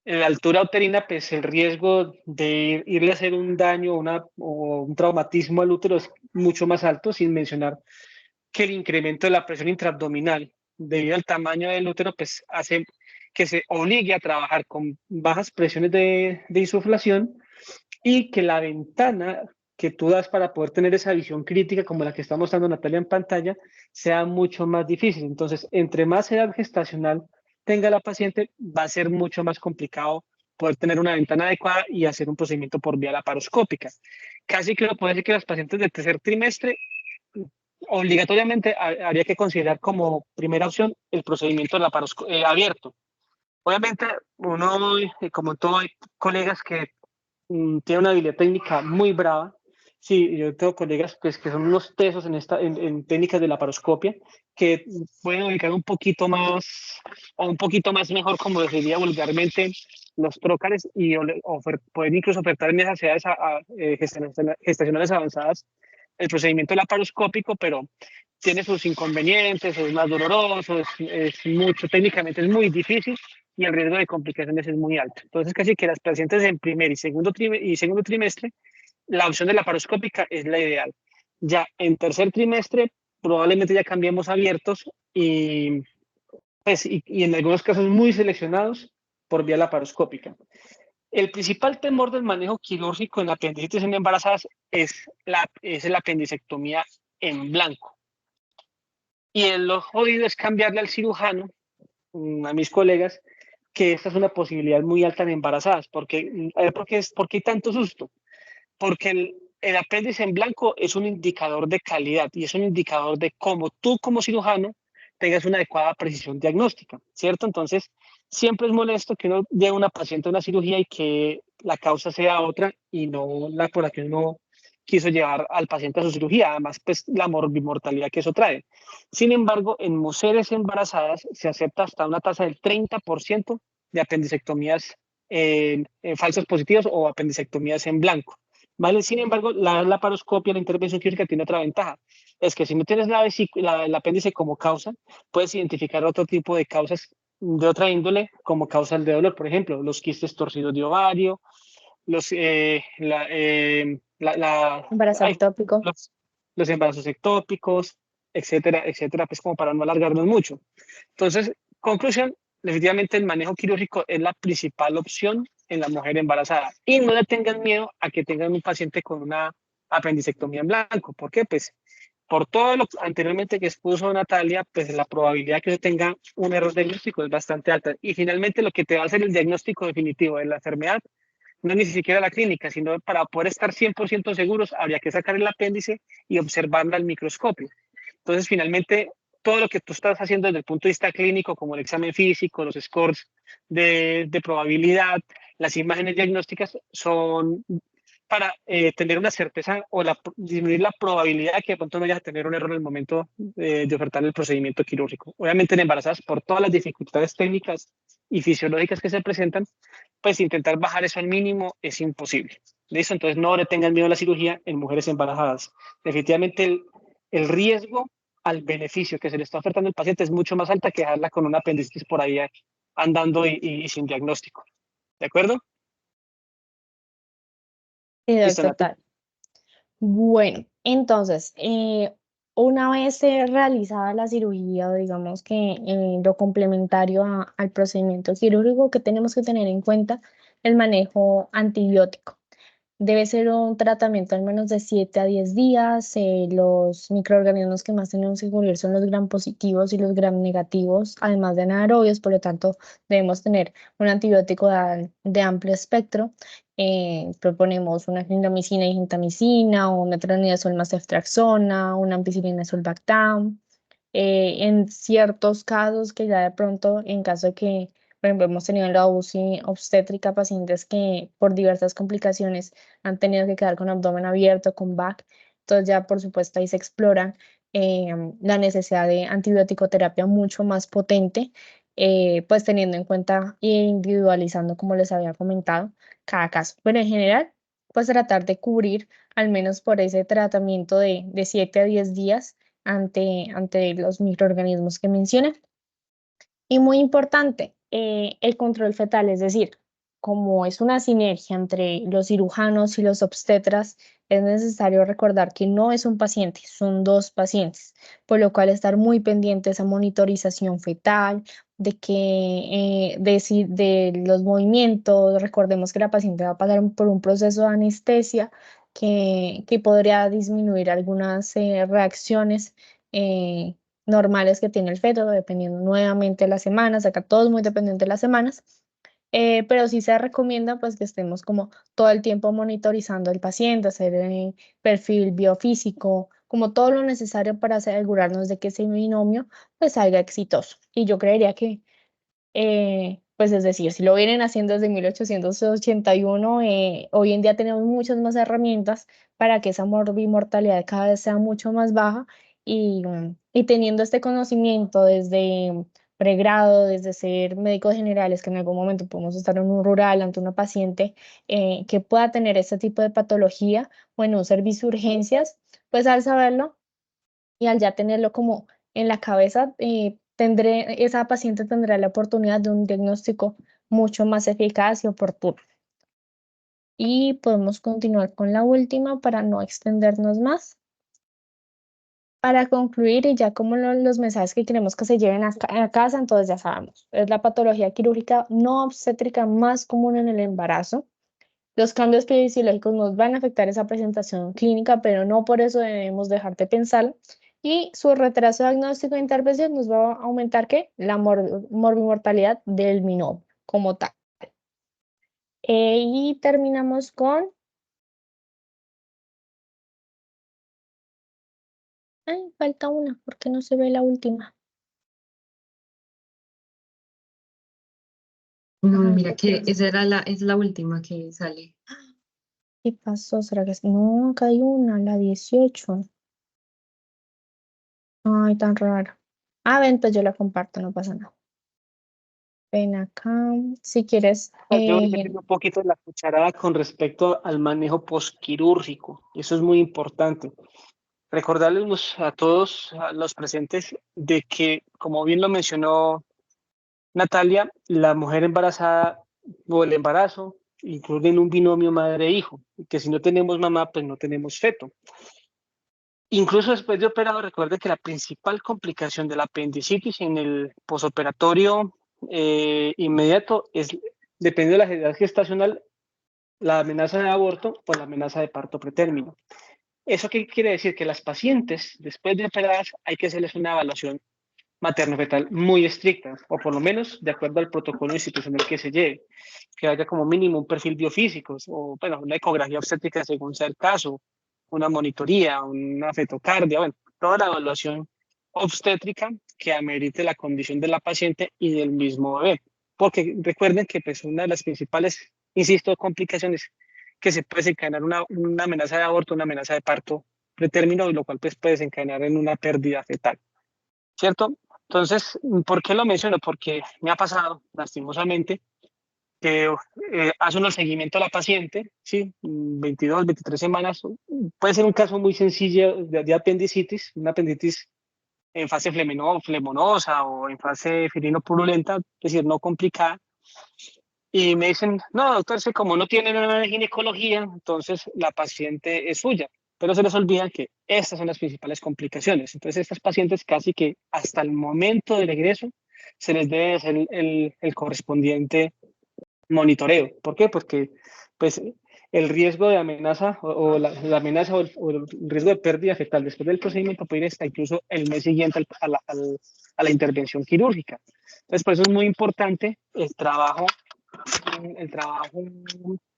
en la altura uterina, pues el riesgo de irle a hacer un daño o un traumatismo al útero es mucho más alto, sin mencionar que el incremento de la presión intraabdominal debido al tamaño del útero, pues hace que se obligue a trabajar con bajas presiones de insuflación y que la ventana que tú das para poder tener esa visión crítica como la que está mostrando Natalia en pantalla sea mucho más difícil. Entonces, entre más edad gestacional tenga la paciente, va a ser mucho más complicado poder tener una ventana adecuada y hacer un procedimiento por vía laparoscópica. Casi que lo puede decir que las pacientes del tercer trimestre obligatoriamente habría que considerar como primera opción el procedimiento abierto. Obviamente, uno, como todo, hay colegas que tienen una habilidad técnica muy brava. Sí, yo tengo colegas pues, que son unos tesos en técnicas de laparoscopia que pueden ubicar un poquito más o un poquito más mejor, como diría vulgarmente, los trócares y poder incluso ofertar en esas edades gestacionales avanzadas el procedimiento laparoscópico, pero tiene sus inconvenientes, es más doloroso, es mucho, técnicamente es muy difícil y el riesgo de complicaciones es muy alto. Entonces, casi que las pacientes en primer y segundo trimestre, la opción de laparoscópica es la ideal. Ya en tercer trimestre, probablemente ya cambiemos abiertos pues, y en algunos casos muy seleccionados por vía laparoscópica. El principal temor del manejo quirúrgico en apendicitis en embarazadas es la apendicectomía en blanco. Y lo jodido es cambiarle al cirujano, a mis colegas, que esta es una posibilidad muy alta en embarazadas. ¿Por qué hay tanto susto? Porque el apéndice en blanco es un indicador de calidad y es un indicador de cómo tú como cirujano tengas una adecuada precisión diagnóstica, ¿cierto? Entonces, siempre es molesto que uno lleve a una paciente a una cirugía y que la causa sea otra y no la por la que uno quiso llevar al paciente a su cirugía, además, pues la morbimortalidad que eso trae. Sin embargo, en mujeres embarazadas se acepta hasta una tasa del 30% de apendicectomías en falsos positivos o apendicectomías en blanco. ¿Vale? Sin embargo, la laparoscopia, la intervención quirúrgica tiene otra ventaja. es que si no tienes el apéndice como causa, puedes identificar otro tipo de causas de otra índole como causas de dolor, por ejemplo, los quistes torcidos de ovario, los, Embarazo ay, ectópico. los embarazos ectópicos, etcétera, etcétera, pues como para no alargarnos mucho. Entonces, conclusión, definitivamente el manejo quirúrgico es la principal opción en la mujer embarazada y no le tengan miedo a que tengan un paciente con una apendicectomía en blanco. ¿Por qué? Pues por todo lo anteriormente que expuso Natalia, pues la probabilidad que se tenga un error diagnóstico es bastante alta. Y finalmente lo que te va a hacer el diagnóstico definitivo de la enfermedad no es ni siquiera la clínica, sino para poder estar 100% seguros, habría que sacar el apéndice y observarla al microscopio. Entonces, finalmente, todo lo que tú estás haciendo desde el punto de vista clínico, como el examen físico, los scores de probabilidad, las imágenes diagnósticas, son para tener una certeza o disminuir la probabilidad de que de pronto no vayas a tener un error en el momento de ofertar el procedimiento quirúrgico. Obviamente en embarazadas, por todas las dificultades técnicas y fisiológicas que se presentan, pues intentar bajar eso al mínimo es imposible. ¿Listo? Entonces no le tengan miedo a la cirugía en mujeres embarazadas. Definitivamente el riesgo al beneficio que se le está ofertando al paciente es mucho más alta que dejarla con una apendicitis por ahí andando y sin diagnóstico. ¿De acuerdo? Sí, Listo, Nati. total. Bueno, entonces, una vez realizada la cirugía, o digamos que lo complementario al procedimiento quirúrgico, que tenemos que tener en cuenta el manejo antibiótico. Debe ser un tratamiento al menos de 7 a 10 días. Los microorganismos que más tenemos que cubrir son los gram positivos y los gram negativos, además de anaerobios, por lo tanto debemos tener un antibiótico de amplio espectro. Proponemos una clindamicina y gentamicina, o metronidazol más ceftriaxona, una ampicilina sulbactam. En ciertos casos que ya de pronto, en caso de que, por ejemplo, hemos tenido en la UCI obstétrica pacientes que por diversas complicaciones han tenido que quedar con abdomen abierto, con BAC, entonces ya por supuesto ahí se explora la necesidad de antibiótico-terapia mucho más potente, pues teniendo en cuenta e individualizando, como les había comentado, cada caso. Pero en general, pues tratar de cubrir al menos por ese tratamiento de 7 a 10 días ante los microorganismos que mencioné. Y muy importante, el control fetal, es decir, como es una sinergia entre los cirujanos y los obstetras, es necesario recordar que no es un paciente, son dos pacientes, por lo cual estar muy pendientes a monitorización fetal, de que de los movimientos. Recordemos que la paciente va a pasar por un proceso de anestesia que podría disminuir algunas reacciones eh, normales que tiene el feto, dependiendo nuevamente de las semanas, acá todo es muy dependiente de las semanas, pero sí se recomienda pues que estemos como todo el tiempo monitorizando al paciente, hacer perfil biofísico, como todo lo necesario para asegurarnos de que ese binomio pues salga exitoso. Y yo creería que, pues es decir, si lo vienen haciendo desde 1881, hoy en día tenemos muchas más herramientas para que esa morbimortalidad cada vez sea mucho más baja y teniendo este conocimiento desde pregrado, desde ser médicos generales, que en algún momento podemos estar en un rural ante una paciente que pueda tener este tipo de patología o en un servicio de urgencias, pues al saberlo y al ya tenerlo como en la cabeza, esa paciente tendrá la oportunidad de un diagnóstico mucho más eficaz y oportuno. Y podemos continuar con la última para no extendernos más. Para concluir, y ya como los mensajes que queremos que se lleven a casa, entonces ya sabemos, es la patología quirúrgica no obstétrica más común en el embarazo. Los cambios fisiológicos nos van a afectar esa presentación clínica, pero no por eso debemos dejar de pensar. Y su retraso diagnóstico e intervención nos va a aumentar ¿qué? La morbimortalidad del binomio como tal. Y terminamos con... Ay, falta una, porque no se ve la última. No, Ay, mira ¿por que qué? esa era es la última que sale. ¿Qué pasó? ¿Será que no, acá hay una, la 18? Ay, tan raro. Ah, ven, pues yo la comparto, no pasa nada. Ven acá, si quieres. Yo repetir un poquito la cucharada con respecto al manejo posquirúrgico. Eso es muy importante. recordarles a todos a los presentes de que, como bien lo mencionó Natalia, la mujer embarazada o el embarazo incluyen un binomio madre-hijo, que si no tenemos mamá, pues no tenemos feto. Incluso después de operado, recuerde que la principal complicación de la apendicitis en el posoperatorio inmediato es, depende de la edad gestacional, la amenaza de aborto o la amenaza de parto pretérmino. ¿Eso qué quiere decir? Que las pacientes, después de operadas, hay que hacerles una evaluación materno-fetal muy estricta, o por lo menos de acuerdo al protocolo institucional que se lleve, que haya como mínimo un perfil biofísico, o bueno, una ecografía obstétrica según sea el caso, una monitoría, una fetocardia, bueno, toda la evaluación obstétrica que amerite la condición de la paciente y del mismo bebé. Porque recuerden que pues, una de las principales, insisto, complicaciones que se puede desencadenar una amenaza de aborto, una amenaza de parto pretérmino, y lo cual pues, puede desencadenar en una pérdida fetal, ¿cierto? Entonces, ¿por qué lo menciono? Porque me ha pasado, lastimosamente, que hace uno el seguimiento a la paciente, ¿sí? 22, 23 semanas, puede ser un caso muy sencillo de apendicitis, una apendicitis en fase flemonosa o en fase filino-purulenta, es decir, no complicada, y me dicen, no, doctor, es que como no tiene nada de ginecología, entonces la paciente es suya. Pero se les olvida que estas son las principales complicaciones. Entonces, estas pacientes casi que hasta el momento del egreso se les debe hacer el correspondiente monitoreo. ¿Por qué? Porque pues, el riesgo de amenaza o la amenaza o el riesgo de pérdida fetal después del procedimiento puede ir hasta incluso el mes siguiente a la intervención quirúrgica. Entonces, por eso es muy importante el trabajo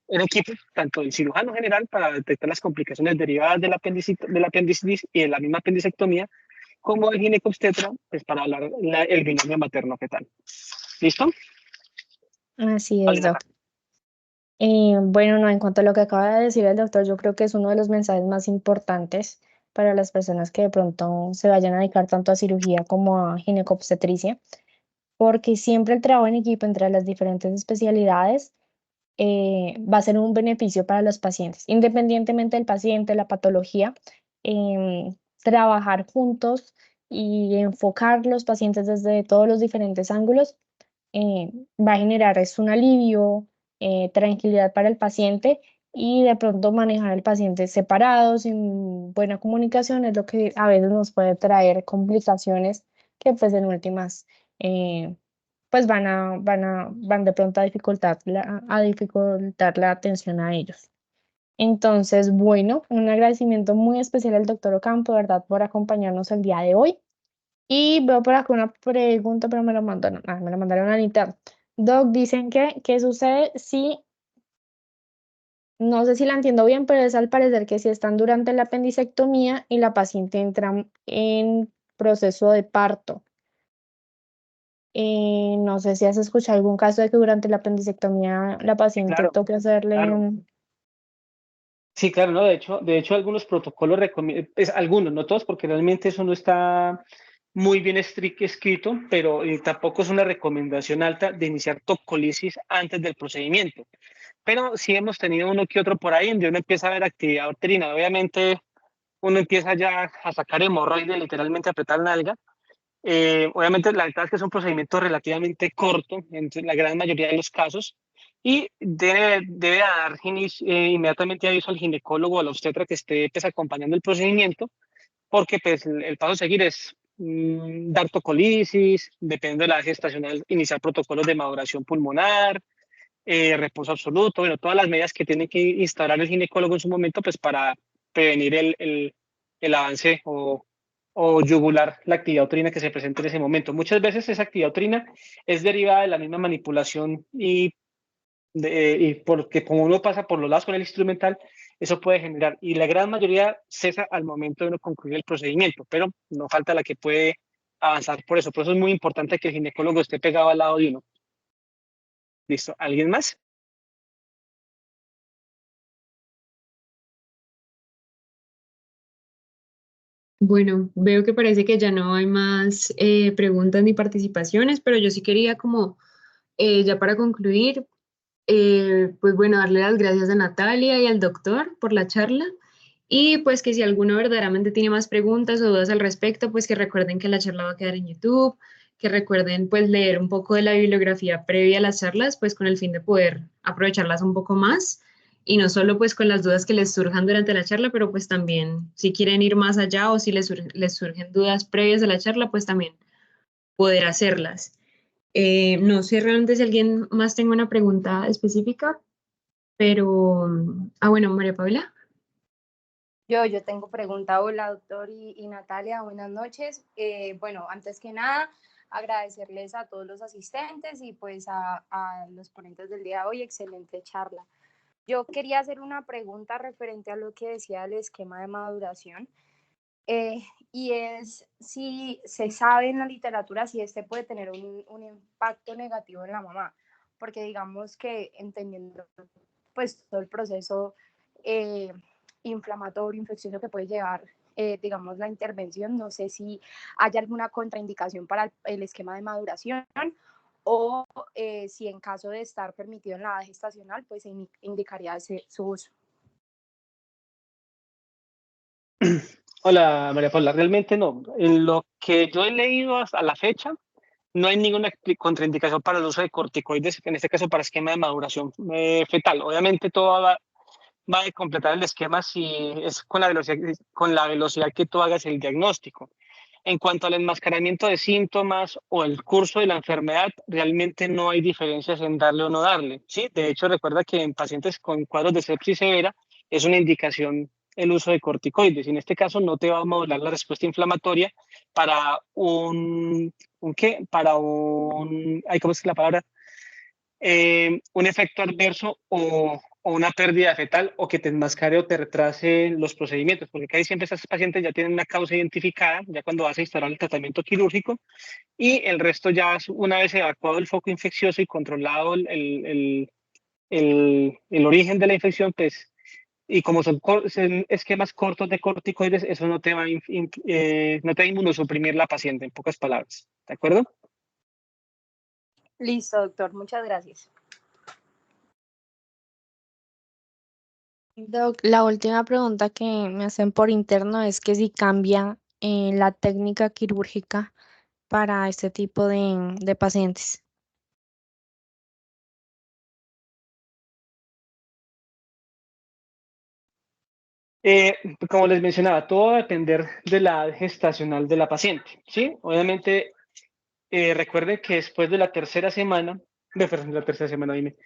en equipo, tanto del cirujano general para detectar las complicaciones derivadas de la apendicitis y de la misma apendicectomía, como el ginecobstetra, pues para hablar el binomio materno-fetal. ¿Listo? Así Vale, es, Nata. doctor. Bueno, no, en cuanto a lo que acaba de decir el doctor, yo creo que es uno de los mensajes más importantes para las personas que de pronto se vayan a dedicar tanto a cirugía como a ginecobstetricia, porque siempre el trabajo en equipo entre las diferentes especialidades va a ser un beneficio para los pacientes, independientemente del paciente, la patología, trabajar juntos y enfocar los pacientes desde todos los diferentes ángulos eh, va a generar es un alivio, tranquilidad para el paciente y de pronto manejar al paciente separado, sin buena comunicación, es lo que a veces nos puede traer complicaciones que pues en últimas pues van de pronto a dificultar la atención a ellos. Entonces, bueno, un agradecimiento muy especial al doctor Ocampo, ¿verdad?, por acompañarnos el día de hoy. Y veo por acá una pregunta, pero me la mandaron a Anita. Doc, dicen que, ¿qué sucede si, no sé si la entiendo bien, pero es al parecer que si están durante la apendicectomía y la paciente entra en proceso de parto? No sé si has escuchado algún caso de que durante la apendicectomía la Sí, paciente claro, toque hacerle claro. Sí, claro, no, de hecho algunos protocolos recomiendan, algunos, no todos, porque realmente eso no está muy bien escrito, pero tampoco es una recomendación alta de iniciar tocolisis antes del procedimiento. Pero sí hemos tenido uno que otro por ahí, donde uno empieza a ver actividad uterina. Obviamente uno empieza ya a sacar hemorroides, literalmente a apretar nalga. Obviamente la verdad es que es un procedimiento relativamente corto en la gran mayoría de los casos y debe dar inmediatamente aviso al ginecólogo o al obstetra que esté pues, acompañando el procedimiento, porque pues, el paso a seguir es dar tocolisis, dependiendo de la gestacional, iniciar protocolos de maduración pulmonar, reposo absoluto, bueno, todas las medidas que tiene que instaurar el ginecólogo en su momento pues, para prevenir el avance o yugular la actividad uterina que se presenta en ese momento. Muchas veces esa actividad uterina es derivada de la misma manipulación y porque como uno pasa por los lados con el instrumental, eso puede generar, y la gran mayoría cesa al momento de uno concluir el procedimiento, pero no falta la que puede avanzar por eso. Por eso es muy importante que el ginecólogo esté pegado al lado de uno. ¿Listo? ¿Alguien más? Bueno, veo que parece que ya no hay más preguntas ni participaciones, pero yo sí quería como, ya para concluir, pues bueno, darle las gracias a Natalia y al doctor por la charla Y pues que si alguno verdaderamente tiene más preguntas o dudas al respecto, pues que recuerden que la charla va a quedar en YouTube, que recuerden pues leer un poco de la bibliografía previa a las charlas, pues con el fin de poder aprovecharlas un poco más y no solo pues con las dudas que les surjan durante la charla, pero pues también si quieren ir más allá o si les surgen dudas previas a la charla, pues también poder hacerlas. No sé realmente si alguien más tenga una pregunta específica, pero, bueno, María Paula. Yo tengo pregunta. Hola, doctor y Natalia, buenas noches. Bueno, antes que nada, agradecerles a todos los asistentes y pues a los ponentes del día de hoy. Excelente charla. Yo quería hacer una pregunta referente a lo que decía el esquema de maduración. Y es si se sabe en la literatura si este puede tener un impacto negativo en la mamá, porque digamos que entendiendo pues todo el proceso inflamatorio, infeccioso que puede llevar, digamos, la intervención, no sé si hay alguna contraindicación para el esquema de maduración o si en caso de estar permitido en la edad gestacional, pues se indicaría su uso. Hola, María Paula. Realmente no. En lo que yo he leído hasta la fecha, no hay ninguna contraindicación para el uso de corticoides, en este caso para esquema de maduración fetal. Obviamente todo va a completar el esquema si es con la velocidad que tú hagas el diagnóstico. En cuanto al enmascaramiento de síntomas o el curso de la enfermedad, realmente no hay diferencias en darle o no darle. ¿Sí? De hecho, recuerda que en pacientes con cuadros de sepsis severa es una indicación el uso de corticoides. Y en este caso no te va a modular la respuesta inflamatoria para ¿un qué? Para ¿cómo es la palabra? Un efecto adverso o una pérdida fetal o que te enmascare o te retrase los procedimientos, porque casi siempre estos pacientes ya tienen una causa identificada, ya cuando vas a instalar el tratamiento quirúrgico, y el resto ya una vez evacuado el foco infeccioso y controlado el origen de la infección, pues, y como son esquemas cortos de corticoides, eso no te va no te va a inmunosuprimir la paciente, en pocas palabras. ¿De acuerdo? Listo, doctor. Muchas gracias. Doc, la última pregunta que me hacen por interno es que si cambia la técnica quirúrgica para este tipo de pacientes. Como les mencionaba, todo va a depender de la edad gestacional de la paciente, ¿sí? Obviamente, recuerden que después de la tercera semana, dime,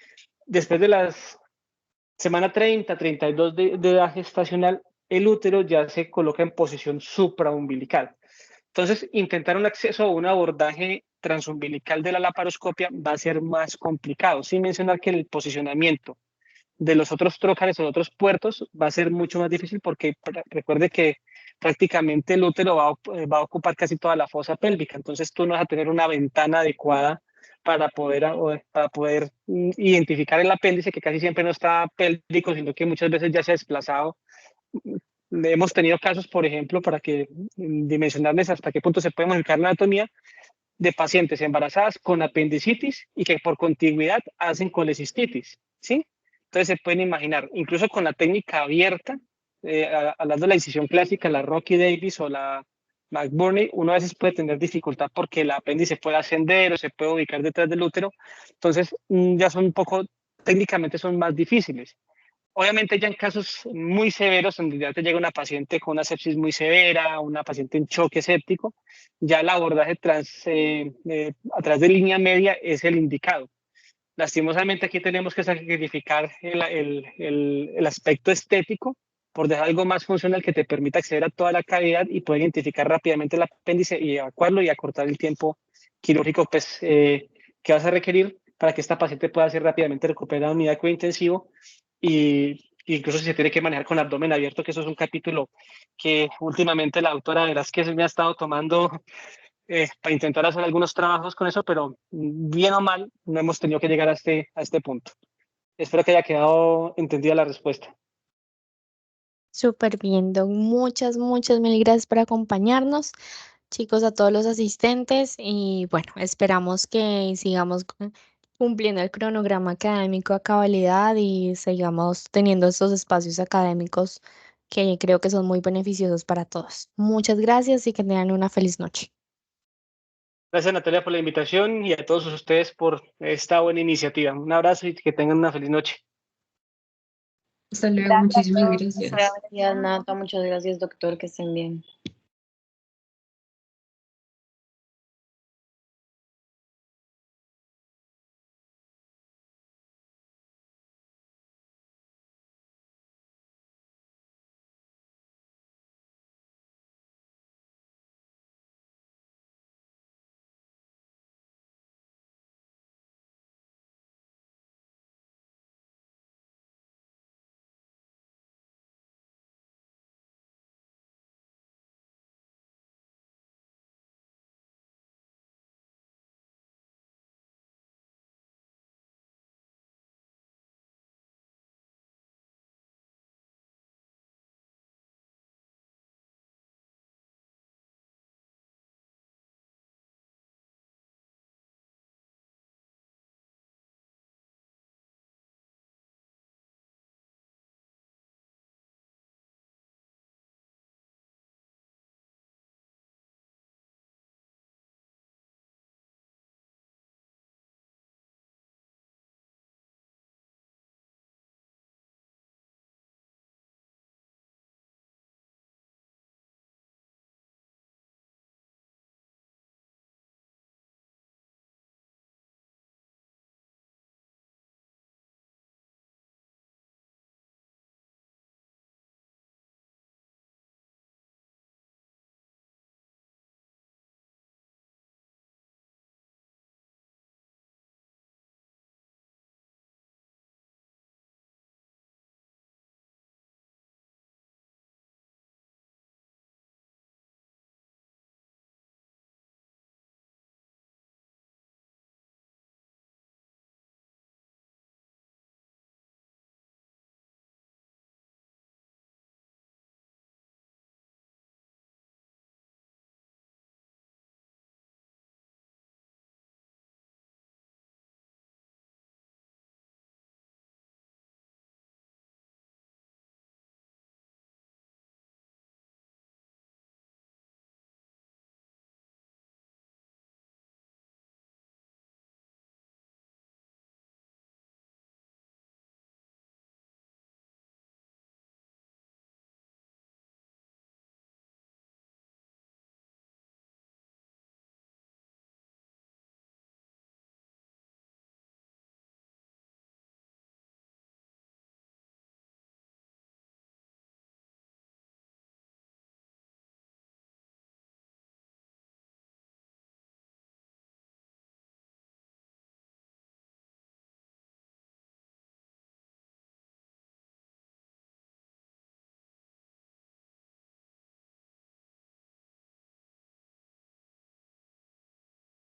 después de las semana 30, 32 de edad gestacional, el útero ya se coloca en posición supraumbilical. Entonces, intentar un acceso a un abordaje transumbilical de la laparoscopia va a ser más complicado, sin mencionar que el posicionamiento de los otros trócares o otros puertos va a ser mucho más difícil porque recuerde que prácticamente el útero va a ocupar casi toda la fosa pélvica, entonces tú no vas a tener una ventana adecuada para poder identificar el apéndice que casi siempre no está pélvico, sino que muchas veces ya se ha desplazado. Hemos tenido casos, por ejemplo, para que dimensionarles hasta qué punto se puede modificar la anatomía de pacientes embarazadas con apendicitis y que por contigüidad hacen colecistitis, ¿sí? Entonces se pueden imaginar, incluso con la técnica abierta, hablando de la incisión clásica, la Rocky Davis o la McBurney, uno a veces puede tener dificultad porque el apéndice puede ascender o se puede ubicar detrás del útero, entonces ya son un poco, técnicamente son más difíciles. Obviamente ya en casos muy severos, donde ya te llega una paciente con una sepsis muy severa, una paciente en choque séptico, ya el abordaje a través de línea media es el indicado. Lastimosamente aquí tenemos que sacrificar el aspecto estético por dejar algo más funcional que te permita acceder a toda la cavidad y poder identificar rápidamente el apéndice y evacuarlo y acortar el tiempo quirúrgico pues, que vas a requerir para que esta paciente pueda ser rápidamente recuperada en unidad de cuidado intensivo y incluso si se tiene que manejar con abdomen abierto, que eso es un capítulo que últimamente la doctora Velázquez me ha estado tomando para intentar hacer algunos trabajos con eso, pero bien o mal no hemos tenido que llegar a este punto. Espero que haya quedado entendida la respuesta. Súper bien, Doc. Muchas mil gracias por acompañarnos. Chicos, a todos los asistentes y bueno, esperamos que sigamos cumpliendo el cronograma académico a cabalidad y sigamos teniendo estos espacios académicos que creo que son muy beneficiosos para todos. Muchas gracias y que tengan una feliz noche. Gracias, Natalia, por la invitación y a todos ustedes por esta buena iniciativa. Un abrazo y que tengan una feliz noche. Hasta luego, Gracias a muchísimas todos. gracias. Gracias, Nata. Muchas gracias, doctor. Que estén bien.